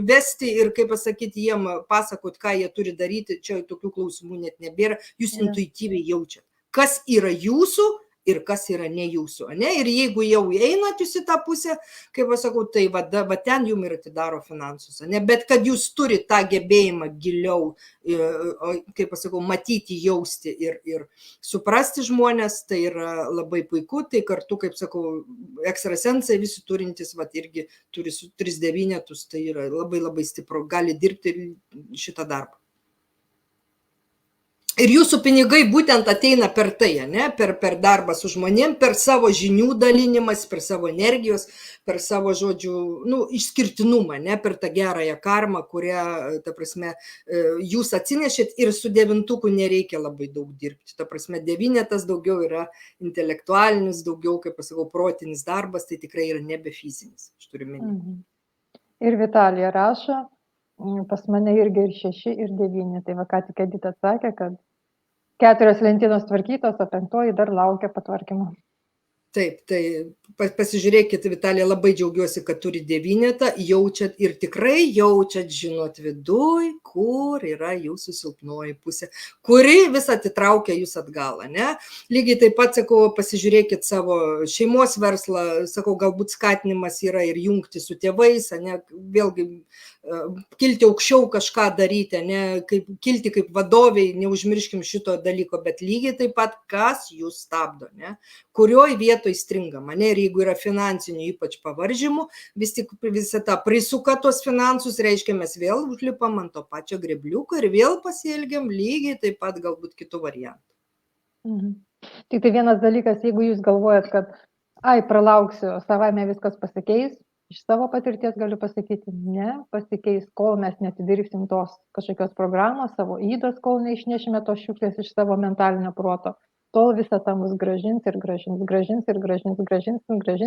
vesti ir, kaip pasakyti, jiem pasakot, ką jie turi daryti, čia tokių klausimų net nebėra, jūs intuityviai jaučiat, kas yra jūsų ir kas yra ne jūsų, ne? Ir jeigu jau einat jūs į tą pusę, kaip aš sakau, tai va ten jums ir atidaro finansus, ne? Bet kad jūs turite tą gebėjimą giliau, kaip aš sakau, matyti, jausti ir suprasti žmonės, tai yra labai puiku, tai kartu, kaip sakau, ekstrasensai visi turintys, va irgi turi su 3-9, tai yra labai labai stipru, gali dirbti šitą darbą. Ir jūsų pinigai būtent ateina per tai, ne? Per darbą su žmonėm, per savo žinių dalinimas, per savo energijos, per savo žodžių, išskirtinumą, ne? Per tą gerąją karmą, kurią, ta prasme, jūs atsinešėt ir su 9 nereikia labai daug dirbti. Ta prasme, 9 daugiau yra intelektualinis, daugiau, kaip pasakau, protinis darbas, tai tikrai yra nebe fizinis, aš turiu menį. Ir Vitalija rašo, pas mane irgi ir 6, ir 9. Tai va, ką tik Edita atsakė, kad 4 lentynos tvarkytos, o 5 dar laukia patvarkymo. Taip, tai pasižiūrėkit, Vitalija, labai džiaugiuosi, kad turi 9, jaučiat ir tikrai jaučiat, žinot viduj, kur yra jūsų silpnoji pusė, kuri vis atitraukia jūs atgal, ne? Lygiai taip pat, sakau, pasižiūrėkit savo šeimos verslą, sakau, galbūt skatinimas yra ir jungti su tėvais, ne? Vėlgi kilti aukščiau kažką daryti, ne? Kilti kaip vadoviai, neužmirškim šito dalyko, bet lygiai taip pat, kas jūs stabdo, ne? Kurioj vietoj stringama, ne? Ir jeigu yra finansinių ypač pavaržymų, vis tik visą tą prisuka tos finansus, reiškia, mes vėl užlipam ant to pačio grebliuko ir vėl pasielgiam lygiai taip pat galbūt kitų variantų. Tik tai vienas dalykas, jeigu jūs galvojat, kad pralauksiu, savaime viskas pasikeis, iš savo patirties galiu pasakyti, ne, pasikeis, kol mes neatidirbsim tos kažkokios programos, savo įdos, kol neišnešime tos šiukšlės iš savo mentalinio proto. Tol visą tą mus grąžins ir grąžins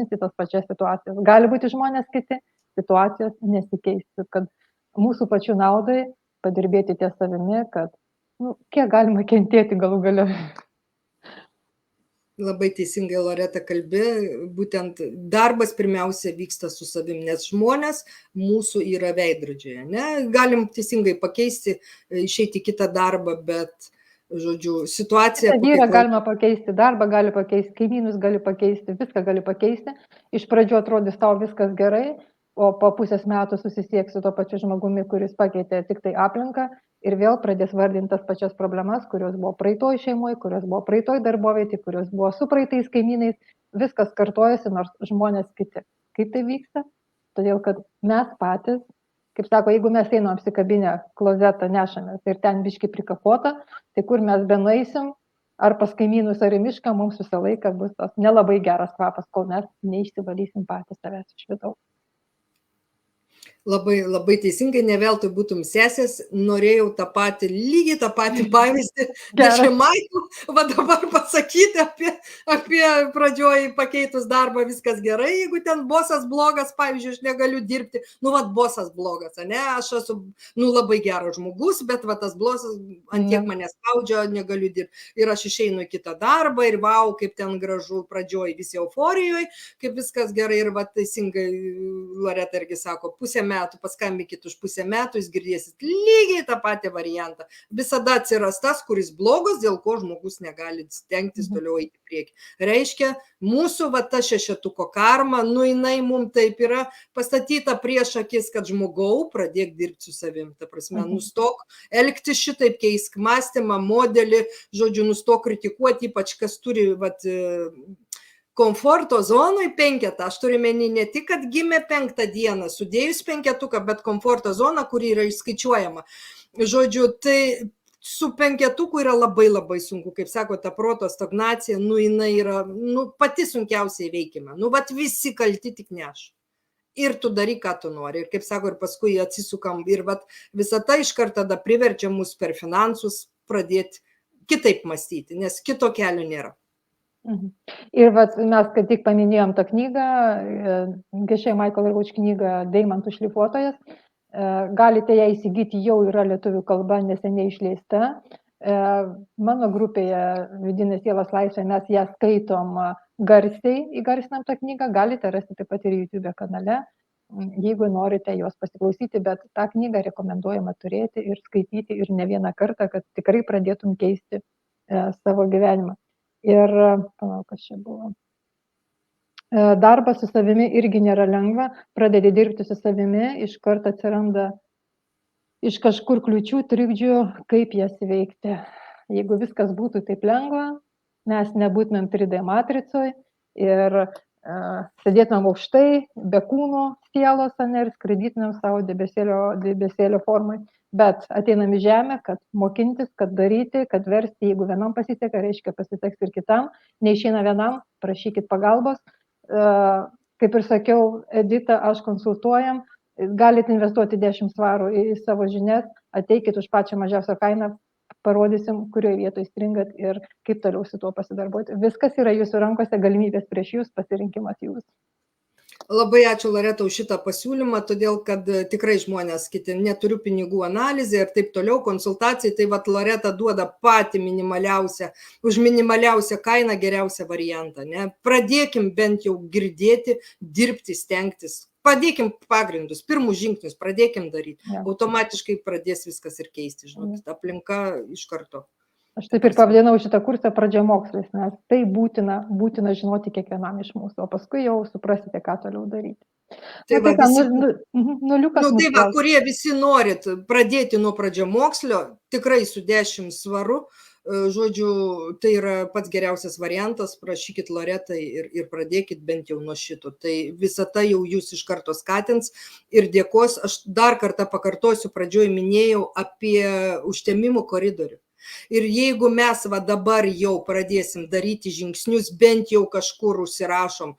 į tas pačias situacijas. Gali būti žmonės kiti, situacijos nesikeis. Kad mūsų pačių naudai padirbėti ties savimi, kad kiek galima kentėti galų gale. Labai teisingai, Loreta, kalbė, būtent darbas pirmiausia vyksta su savim, nes žmonės mūsų yra veidrodžiai, ne? Galim teisingai pakeisti, išeiti į kitą darbą, bet žodžiu, situacija... Vyrą galima pakeisti, darbą gali pakeisti, kaimynus gali pakeisti, viską gali pakeisti. Iš pradžių atrodys tau viskas gerai, o po pusės metų susisieksi tuo pačiu žmogumi, kuris pakeitė tik tai aplinką ir vėl pradės vardinti tas pačias problemas, kurios buvo praeitoj šeimoje, kurios buvo praeitoj darbovietėje, kurios buvo su praeitais kaimynais. Viskas kartojasi, nors žmonės kiti. Kaip tai vyksta? Todėl, kad mes patys, kaip sako, jeigu mes einam apsikabinę klozetą nešamės ir ten biški prikapota, tai kur mes benaisim, ar pas kaimynus, ar į mišką, mums visą laiką bus tas nelabai geras kvapas, kol mes neišsivalysim patys savęs iš vidaus. Labai, labai teisingai, ne veltui būtum sesės, norėjau lygiai tą patį pavyzdį, va dabar pasakyti apie pradžioj pakeitus darbą, viskas gerai, jeigu ten bosas blogas, pavyzdžiui, aš negaliu dirbti, bosas blogas, ne, aš esu, labai geras žmogus, bet tas bosas ant tiek mane spaudžia, negaliu dirbti. Ir aš išeinu į kitą darbą ir vau, kaip ten gražu pradžioj visi euforijoje, kaip viskas gerai ir teisingai Loreta irgi sako, pusę metų, paskambinkit už pusę metų, jūs girdėsit lygiai tą patį variantą. Visada atsiras tas, kuris blogas, dėl ko žmogus negali stengtis toliau eiti į priekį. Reiškia, mūsų ta šešetuko karma, jinai mums taip yra pastatyta prieš akis, kad žmogau, pradėk dirbti su savim. Ta prasme, nustok elgtis šitaip, keisk mąstymą, modelį, žodžiu, nustok kritikuoti, ypač kas turi, komforto zonui 5, aš turiu menį ne tik, kad gimė 5 dieną, sudėjus 5, bet komforto zona, kuri yra išskaičiuojama. Žodžiu, tai su 5 yra labai labai sunku, kaip sako, ta proto stagnacija, jinai yra, pati sunkiausiai veikime. Visi kalti tik ne aš. ir tu daryk, ką tu nori. Ir kaip sako, ir paskui atsisukam ir vat, visą tai iškart tada priverčia mus per finansus pradėti kitaip mąstyti, nes kito kelio nėra. Ir vat, mes kaip tik paminėjom tą knygą, Geshe Michael Roach knygą Deimantų šlifuotojas. Galite ją įsigyti, jau yra lietuvių kalba, neseniai išleista. Mano grupėje Vidinės sielos laisvė mes ją skaitom garsiai, įgarsinam tą knygą, galite rasti taip pat ir YouTube kanale, jeigu norite jos pasiklausyti, bet tą knygą rekomenduojama turėti ir skaityti ir ne vieną kartą, kad tikrai pradėtum keisti savo gyvenimą. Ir, kas čia buvo, darbas su savimi irgi nėra lengva, pradedi dirbti su savimi, iš karto atsiranda iš kažkur kliūčių, trikdžių, kaip jas įveikti. Jeigu viskas būtų taip lengva, mes nebūtumėm 3D matricoj ir sėdėtumėm aukštai, be kūno sielos, ir skraidytumėm savo debesėlio formai. Bet ateinam į žemę, kad mokintis, kad daryti, kad versti, jeigu vienam pasiseka, reiškia pasiseks ir kitam, neišeina vienam, prašykit pagalbos. Kaip ir sakiau, Edita, aš konsultuojam, galite investuoti 10 svarų į savo žinias, ateikit už pačią mažiausią kainą, parodysim, kurioje vietoje stringat ir kaip toliau su tuo pasidarbuoti. Viskas yra jūsų rankose, galimybės prieš jūs, pasirinkimas jūsų. Labai ačiū, Loreta, už šitą pasiūlymą, todėl kad tikrai žmonės kiti neturiu pinigų analizė ir taip toliau, konsultacijai, tai vat Loreta duoda patį minimaliausią, už minimaliausią kainą geriausią variantą. Ne? Pradėkim bent jau girdėti, dirbti, stengtis, padėkim pagrindus, pirmus žingsnius, pradėkim daryti. Ja. Automatiškai pradės viskas ir keisti, žinot, aplinka iš karto. Aš taip ir pavadinau šitą kursą pradžiamokslis, nes tai būtina žinoti kiekvienam iš mūsų, o paskui jau suprasite, ką toliau daryti. Tai va, tai va, kurie visi norit pradėti nuo pradžiamokslio, tikrai su 10 svaru, žodžiu, tai yra pats geriausias variantas, prašykit Loretai ir pradėkit bent jau nuo šito. Tai visą tai jau jūs iš karto skatins ir dėkos. Aš dar kartą pakartosiu, pradžioj minėjau apie užtemimo koridorių. Ir jeigu mes va dabar jau pradėsim daryti žingsnius, bent jau kažkur užsirašom,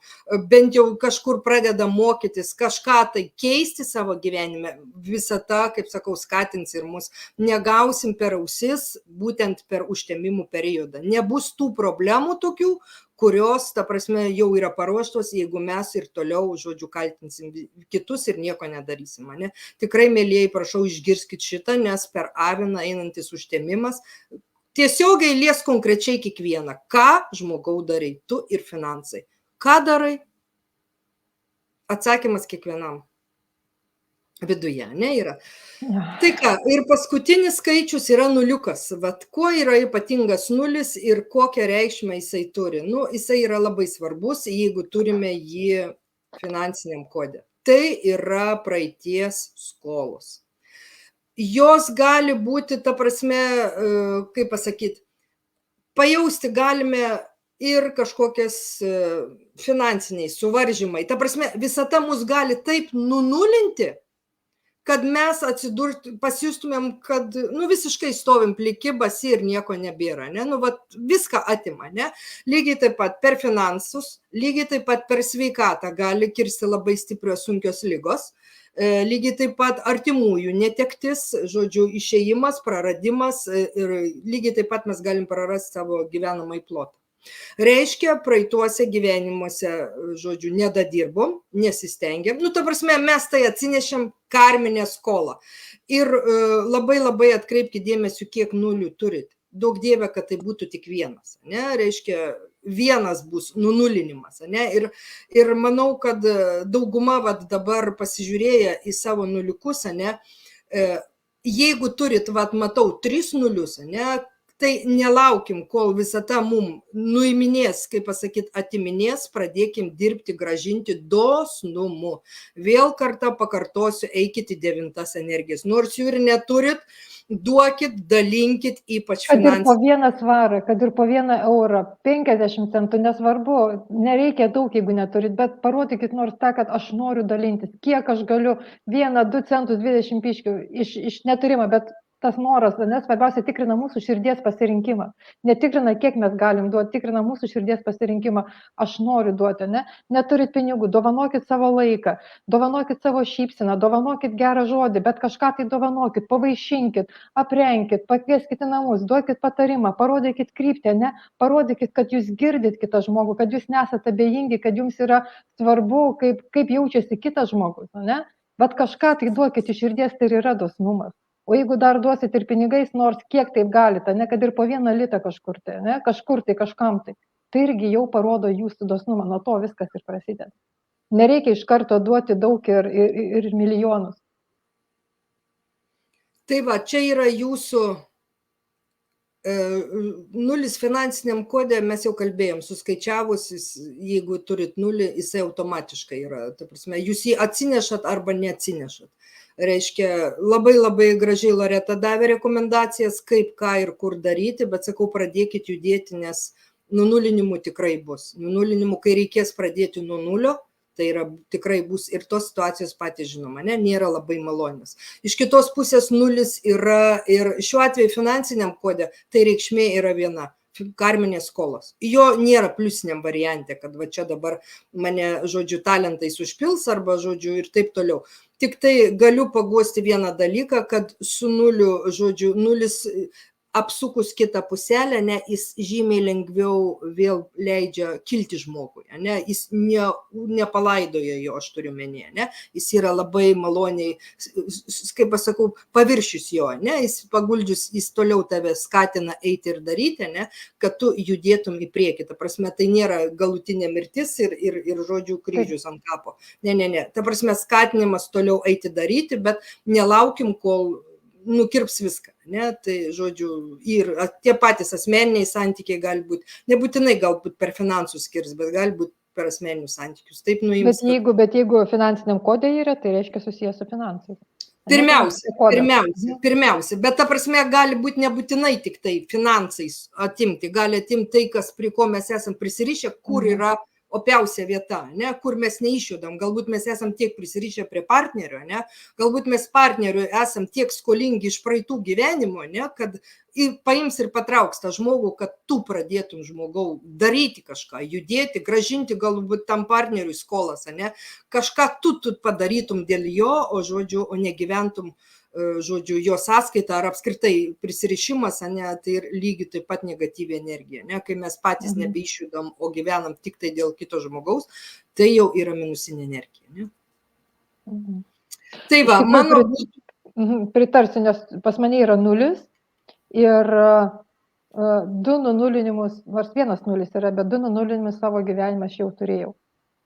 bent jau kažkur pradedam mokytis, kažką tai keisti savo gyvenime, visą tą, kaip sakau, skatins ir mus. Negausim per ausis, būtent per užtemimų periodą. Nebus tų problemų tokių, kurios, ta prasme, jau yra paruoštos, jeigu mes ir toliau, žodžiu, kaltinsim kitus ir nieko nedarysim. Ne? Tikrai, mėlyjei, prašau, išgirskit šitą, nes per aviną einantis užtemimas tiesiogiai lies konkrečiai kiekvieną. Ką žmogau darai, tu ir finansai. Ką darai? Atsakymas kiekvienam. Viduje, ne, yra. Ja. Tai ką, ir paskutinis skaičius yra nuliukas. Vat kuo yra ypatingas nulis ir kokią reikšmę jisai turi? Nu, jisai yra labai svarbus, jeigu turime jį finansiniam kode. Tai yra praeities skolos. Jos gali būti, ta prasme, kaip pasakyti, pajausti galime ir kažkokias finansiniai suvaržymai. Ta prasme, visata mus gali taip nunulinti, kad mes pasijustumėm, kad visiškai stovim pliki, basi ir nieko nebėra. Ne? Viską atima. Ne? Lygiai taip pat per finansus, lygiai taip pat per sveikatą gali kirsti labai stiprios sunkios ligos, lygiai taip pat artimųjų netektis, žodžiu, išėjimas, praradimas ir lygiai taip pat mes galim prarasti savo gyvenamąjį plotą. Reiškia, praeituose gyvenimuose, žodžiu, nedadirbom, nesistengiam. Ta prasme, mes tai atsinešėm karminę skolą. Ir labai labai atkreipkite dėmesį, kiek nulių turit. Daug dievė, kad tai būtų tik vienas. Ne? Reiškia, vienas bus nunulinimas. Ne? Ir manau, kad dauguma dabar pasižiūrėję į savo nuliukus, ne? Jeigu turit, matau, 3 nulius, ne? Tai nelaukim, kol visata mum nuiminės, kaip pasakyti, atiminės, pradėkim dirbti, gražinti dosnumu. Vėl kartą pakartosiu, eikit į 9 energijas. Nors jų ir neturit, duokit, dalinkit, ypač finansinį. Kad ir po 1 svarą, kad ir po 1 eurą, 50 centų, nesvarbu, nereikia daug, jeigu neturit, bet parodykit nors tą, kad aš noriu dalintis. Kiek aš galiu 1, 2 centus, 20 piškių iš neturimo, bet tas noras, nes svarbiausia tikrina mūsų širdies pasirinkimą. Netikrina, kiek mes galim duoti, tikrina mūsų širdies pasirinkimą. Aš noriu duoti, ne? Neturit pinigų, dovanokit savo laiką, dovanokit savo šypseną, dovanokit gerą žodį, bet kažką tai dovanokit, pavaišinkit, aprenkit, pakvieskit į namus, duokit patarimą, parodykit kryptį, ne? Parodykit, kad jūs girdit kitą žmogų, kad jūs nesate abejingi, kad jums yra svarbu, kaip jaučiasi kitas žmogus, ne? Bet kažką tai duokit iš širdies, tai ir yra dosnumas. O jeigu dar duosit ir pinigais, nors kiek taip galite, ne, kad ir po 1 litą kažkur tai, ne, kažkur tai kažkam tai irgi jau parodo jūsų dosnumą, nuo to viskas ir prasideda. Nereikia iš karto duoti daug ir milijonus. Tai va, čia yra jūsų nulis finansiniam kode, mes jau kalbėjom, suskaičiavus, jeigu turit nulį, jisai automatiškai yra. Ta prasme, jūs jį atsinešat arba neatsinešat. Reiškia, labai gražiai Loreta davė rekomendacijas, kaip, ką ir kur daryti, bet sakau, pradėkit judėti, nes nunulinimų tikrai bus. Nunulinimų, kai reikės pradėti nuo nulio, tai yra tikrai bus ir tos situacijos patys žinoma, ne, nėra labai malonios. Iš kitos pusės nulis yra ir šiuo atveju finansiniam kode, tai reikšmė yra viena. Karminės skolos. Jo nėra pliusiniam variante, kad va čia dabar mane, žodžiu, talentais užpils arba, žodžiu, ir taip toliau. Tik tai galiu paguosti vieną dalyką, kad su nuliu, žodžiu, nulis apsukus kitą puselę, ne, jis žymiai lengviau vėl leidžia kilti žmogui, ne, jis nepalaidoja jo, aš turiu menyje, ne, jis yra labai maloniai, kaip pasakau, paviršius jo, ne, jis paguldžius, jis toliau tave skatina eiti ir daryti, ne, kad tu judėtum į priekį, ta prasme, tai nėra galutinė mirtis ir žodžiu, kryžius ant kapo, ne, ta prasme, skatinimas toliau eiti daryti, bet nelaukim, kol nukirps viską, ne, tai žodžiu, ir tie patys asmeniniai santykiai gali būti, nebūtinai galbūt per finansus skirs, bet gali būti per asmeninius santykius. Taip nuims. Bet jeigu finansiniam kodė yra, tai reiškia susijęs su finansais. Pirmiausia, bet ta prasme gali būti nebūtinai tik tai finansais atimti, gali atimti tai, kas prie ko mes esam prisirišę, kur yra opiausia vieta, ne, kur mes neišjudam, galbūt mes esam tiek prisirišę prie partnerio, ne, galbūt mes partneriui esam tiek skolingi iš praeitų gyvenimo, ne, kad paims ir patrauks tą žmogų, kad tu pradėtum žmogau daryti kažką, judėti, gražinti galbūt tam partneriui skolas, ne, kažką tu padarytum dėl jo, o negyventum, žodžiu, jo sąskaita ar apskritai prisirišimas, ne, tai ir lygiai taip pat negatyvi energija, ne, kai mes patys nebeišjudam, o gyvenam tik tai dėl kito žmogaus, tai jau yra minusinė energija, ne. Tai va, mano... Pritarsiu, nes pas mane yra nulis ir 2 nunulinimus, nors 1 nulis yra, bet 2 nunulinimus savo gyvenimą aš jau turėjau.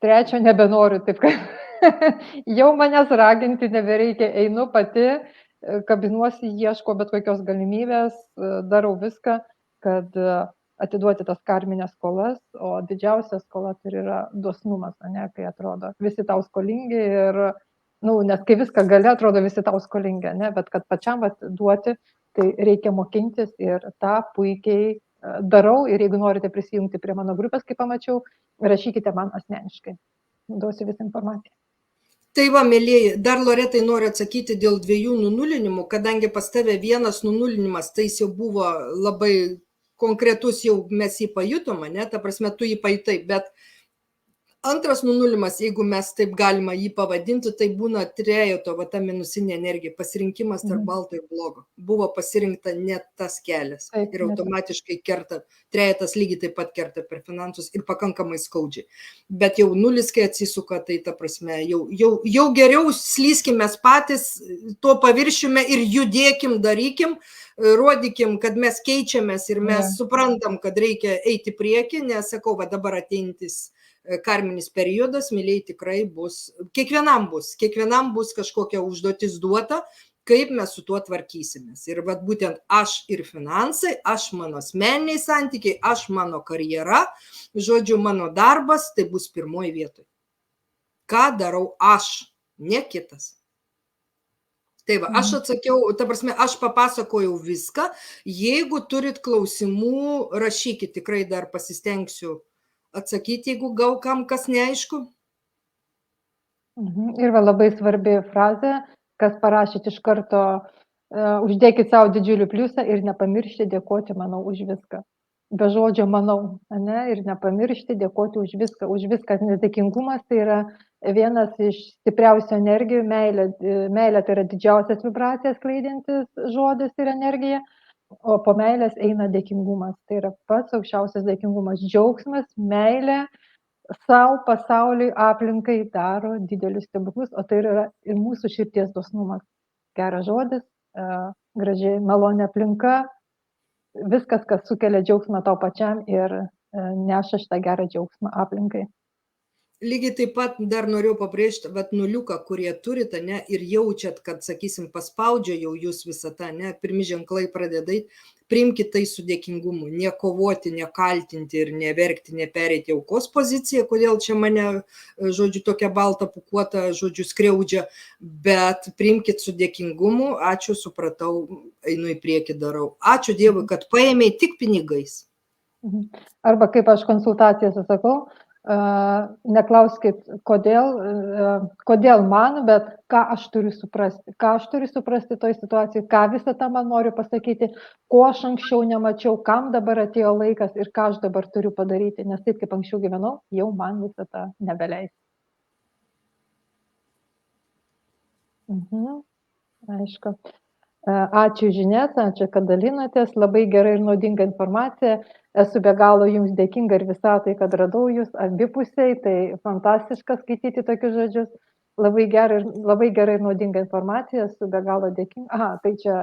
3 nebenoriu, taip kad jau manęs raginti nebereikia, einu pati, kabinuosi, ieško bet kokios galimybės, darau viską, kad atiduoti tas karminės skolas, o didžiausia skola tai yra dosnumas, ne, kai atrodo visi tau skolingi ir, nes kai viską gali, atrodo visi tau skolingi, ne, bet kad pačiam duoti, tai reikia mokintis ir tą puikiai darau ir jeigu norite prisijungti prie mano grupės, kaip pamačiau, rašykite man asmeniškai, duosiu visą informaciją. Tai va, mėlyjeji, dar Loretai noriu atsakyti dėl 2 nunulinimų, kadangi pas tave 1 nunulinimas, tai jis jau buvo labai konkretus, jau mes jį pajutom, ne, ta prasme, tu jį pajutai, bet 2 nunulimas, jeigu mes taip galima jį pavadinti, tai būna trejeto, va ta minusinė energija, pasirinkimas tarp balto ir blogo. Buvo pasirinkta ne tas kelias ir automatiškai kerta, trejetas lygiai taip pat kerta per finansus ir pakankamai skaudžiai. Bet jau nulis, kai atsisuka, tai ta prasme, jau geriau slyskime patys tuo paviršiume ir judėkim, darykim, rodykim, kad mes keičiamės ir mes suprantam, kad reikia eiti prieki, nes sakau, va dabar ateintis karminis periodas, mėlyje, tikrai bus, kiekvienam bus kažkokia užduotis duota, kaip mes su tuo tvarkysimės. Ir vat būtent aš ir finansai, aš mano asmeniniai santykiai, aš mano karjera, žodžiu, mano darbas, tai bus pirmoji vietoje. Ką darau aš, ne kitas. Tai va, aš atsakiau, ta prasme, aš papasakojau viską. Jeigu turit klausimų, rašykit, tikrai dar pasistengsiu atsakyti, jeigu gal kam kas neaišku. Ir va labai svarbi frazė, kas parašyt iš karto uždėkit savo didžiulį pliusą ir nepamiršti dėkoti, manau, už viską. Be žodžio manau, ne, ir nepamiršti dėkoti už viską, nes dėkingumas tai yra vienas iš stipriausių energijų, meilė tai yra didžiausias vibracijas skleidintis žodis ir energija, o po meilės eina dėkingumas, tai yra pats aukščiausias dėkingumas, džiaugsmas, meilė savo, pasauliui, aplinkai daro didelius stebuklus, o tai yra ir mūsų širdies dosnumas. Geras žodis, gražiai malonė aplinka, viskas, kas sukelia džiaugsmą tau pačiam ir neša šitą gerą džiaugsmą aplinkai. Lygiai taip pat dar noriu pabrėžti, vat nuliuką, kurie turite, ne, ir jaučiat, kad, sakysim, paspaudžia jau jūs visą tą, ne, pirmi ženklai pradedai, priimkite tai su dėkingumu, nekovoti, nekaltinti ir neverkti, nepereiti aukos poziciją, kodėl čia mane, žodžiu, tokia balta pukuota, žodžiu, skriaudžia, bet priimkite su dėkingumu, ačiū, supratau, einu į priekį, darau. Ačiū Dievui, kad paėmė tik pinigais. Arba kaip aš konsultacijose sakau, neklauskit, kodėl man, bet ką aš turiu suprasti toj situacijai, ką visą tą man noriu pasakyti, ko aš anksčiau nemačiau, kam dabar atėjo laikas ir ką aš dabar turiu padaryti, nes taip kaip anksčiau gyvenau, jau man visą tą nebeleis. Aišku. Ačiū žinias, ačiū, kad dalinatės, labai gerai ir naudinga informacija. Esu be galo jums dėkinga ir visatai, kad radau jūs abipusiai, tai fantastiška skaityti tokius žodžius. Labai gerai ir naudinga informacija, esu be galo dėkinga. Tai čia,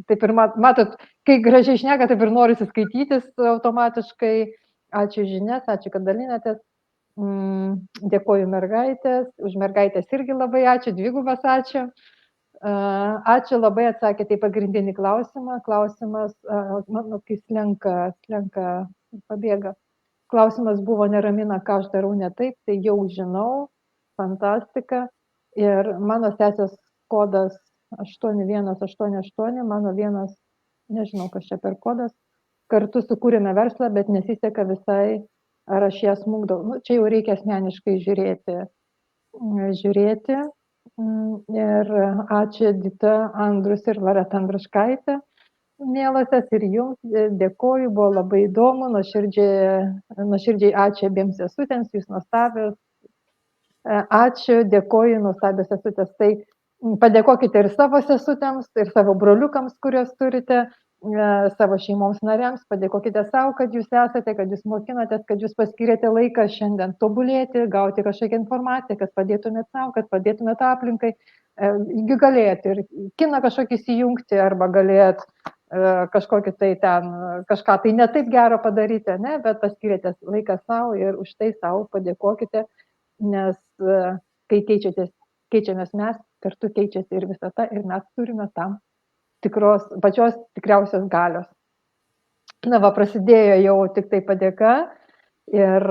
taip ir matot, kai gražiai šneka, taip ir norisi skaitytis automatiškai. Ačiū žinias, ačiū, kad dalinatės. Dėkoju mergaitės, už mergaitės irgi labai ačiū, dvigubas ačiū. Ačiū labai, atsakėte į pagrindinį klausimą. Klausimas, mano, kai slenka, pabėga. Klausimas buvo neramina, ką aš darau ne taip, tai jau žinau, fantastika. Ir mano sesės kodas 8188, mano vienas, nežinau, kas čia per kodas. Kartu sukūrėme verslą, bet nesiseka visai, ar aš ją smūgdau. Čia jau reikia asmeniškai žiūrėti. Ir ačiū Edita, Andrius ir Loreta Andriuškaitė. Mielosios ir jums dėkoju, buvo labai įdomu, nuoširdžiai ačiū abiems sesutėms, jūs nuostabios. Ačiū, dėkoju, nuostabios sesutės. Tai padėkokite ir savo sesutėms, ir savo broliukams, kuriuos turite, savo šeimoms nariams, padėkokite savo, kad jūs esate, kad jūs mokinatės, kad jūs paskirėte laiką šiandien tobulėti, gauti kažkokią informaciją, kad padėtumėte savo, kad padėtumėte aplinkai. Galėjot ir kiną kažkokį įjungti, arba galėjot kažkokį tai ten, kažką tai ne taip gero padaryti, ne, bet paskirėte laiką savo ir už tai savo padėkokite, nes kai keičiamės mes, kartu keičiasi ir visata ir mes turime tam pačios tikriausios galios. Na va, prasidėjo jau tik tai padėka ir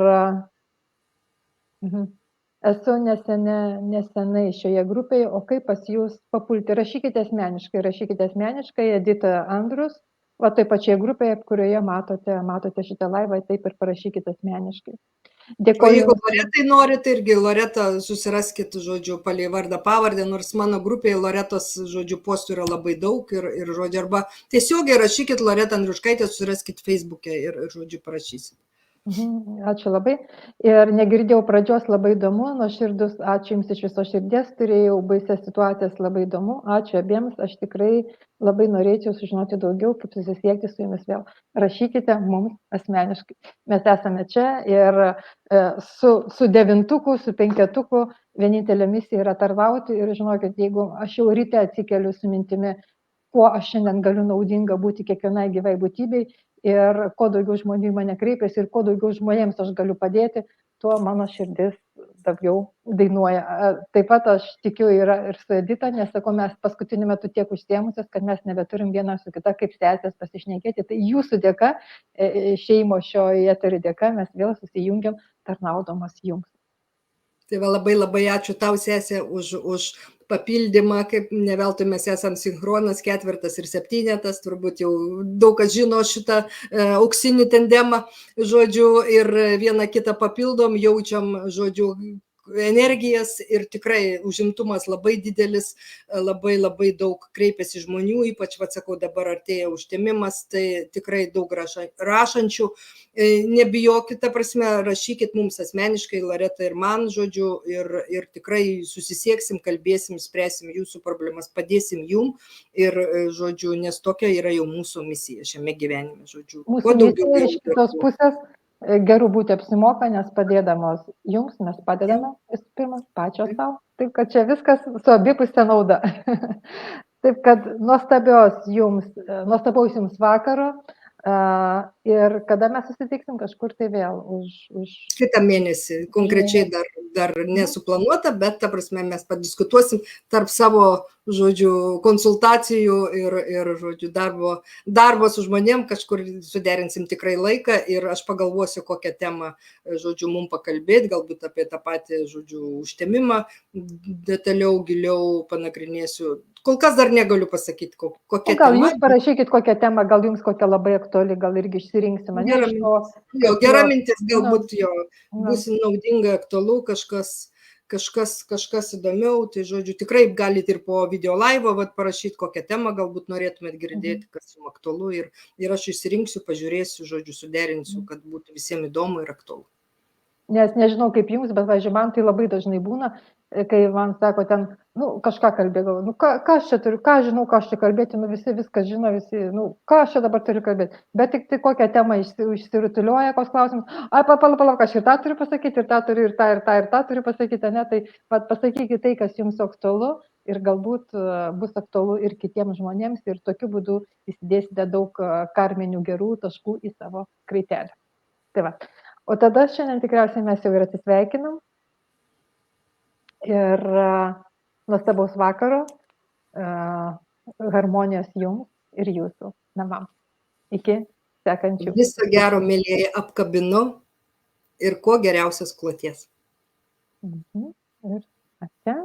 esu nesenai šioje grupėje, o kaip pas jūs papulti, rašykite asmeniškai, Edita, Andrius, va taip pačioje grupėje, kurioje matote šitą laivą, taip ir parašykite asmeniškai. O jeigu Loretai norite, irgi Loreta susiraskit, žodžiu, palei vardą pavardę, nors mano grupėje Loretos, žodžiu, postų yra labai daug ir žodžiu, arba tiesiogiai rašykit Loretą Andriuškaitę, susiraskit Facebook'e ir, žodžiu, parašysit. Ačiū labai. Ir negirdėjau pradžios, labai įdomu, nuoširdus, ačiū jums iš viso širdies, turėjau baisias situacijas, labai įdomu, ačiū abiems, aš tikrai labai norėčiau sužinoti daugiau, kaip susisiekti su jumis vėl. Rašykite mums asmeniškai. Mes esame čia ir su 9-tuku, su 5-tuku vienintelė misija yra tarnauti ir žinokit, jeigu aš jau ryte atsikeliu su mintimi, kuo aš šiandien galiu naudinga būti kiekvienai gyvai būtybei, ir kuo daugiau žmonių į mane kreipiasi ir kuo daugiau žmonėms aš galiu padėti, tuo mano širdis daugiau dainuoja. Taip pat aš tikiu yra ir su Edita, nes sakau, mes paskutiniu metu tiek užsiemusios, kad mes nebeturim viena su kita kaip sesės pasišnekėti. Tai jūsų dėka, šeimo šio eterio dėka, mes vėl susijungiam tarnaudamas jums. Tai va, labai ačiū tau, sesė, už papildymą, kaip ne veltui mes esam sinchronas, 4 ir 7, turbūt jau daug kas žino šitą auksinį tandemą, žodžiu, ir vieną kitą papildom, jaučiam, žodžiu, energijas ir tikrai užimtumas labai didelis, labai daug kreipiasi žmonių, ypač, sakau, dabar artėja užtemimas, tai tikrai daug rašančių. Nebijokit, ta prasme, rašykit mums asmeniškai, Loreta ir man, žodžiu, ir tikrai susisieksim, kalbėsim, spręsim jūsų problemas, padėsim jum ir, žodžiu, nes tokia yra jau mūsų misija šiame gyvenime, žodžiu. Mūsų misija iš kitos pusės geru būti apsimoka, nes padėdamos jums, mes padedame visų pirma pačios savo. Taip, kad čia viskas su abipusė nauda. Taip, kad nuostabaus jums vakaro. Ir kada mes susitiksim kažkur tai vėl už... Kitą mėnesį, konkrečiai dar nesuplanuota, bet, ta prasme, mes padiskutuosim tarp savo, žodžiu, konsultacijų ir žodžiu, darbo su žmonėm, kažkur suderinsim tikrai laiką ir aš pagalvosiu, kokią temą, žodžiu, mums pakalbėti, galbūt apie tą patį, žodžiu, užtemimą, detaliau, giliau panagrinėsiu. Kol kas dar negaliu pasakyti, kokia tema. Gal jūs parašykit kokią temą, gal jums kokia labai aktuali, gal irgi išsirinksim. Gera mintis, galbūt bus naudinga, aktualu, kažkas įdomiau, tai žodžiu, tikrai galite ir po video laivo parašyti, kokią temą galbūt norėtumėt girdėti, kas jums aktualu ir aš išsirinksiu, pažiūrėsiu, žodžiu, suderinsiu, kad būtų visiems įdomu ir aktualu. Nes nežinau kaip jums, bet, važiuoju, man tai labai dažnai būna, kai man sako ten, kažką kalbėjau, ką aš čia turiu, ką žinau, ką aš čia kalbėti, visi viską žino, visi, ką aš čia dabar turiu kalbėti, bet tik tai kokią temą išsirutulioja, koks klausimas, palauk, aš ir tą turiu pasakyti, ir tą turiu, ir tą turiu pasakyti, ne, tai pasakykite tai, kas jums aktualu ir galbūt bus aktualu ir kitiems žmonėms ir tokiu būdu įsidėsite daug karminių gerų taškų į savo kraitelę. Tai va. O tada šiandien tikriausiai mes jau ir atsisveikinam. Ir nuostabaus vakaro, harmonijos jums ir jūsų namams. Iki sekančių. Viso gero, mėlyjeji, apkabinu ir kuo geriausios kloties. Ir ate.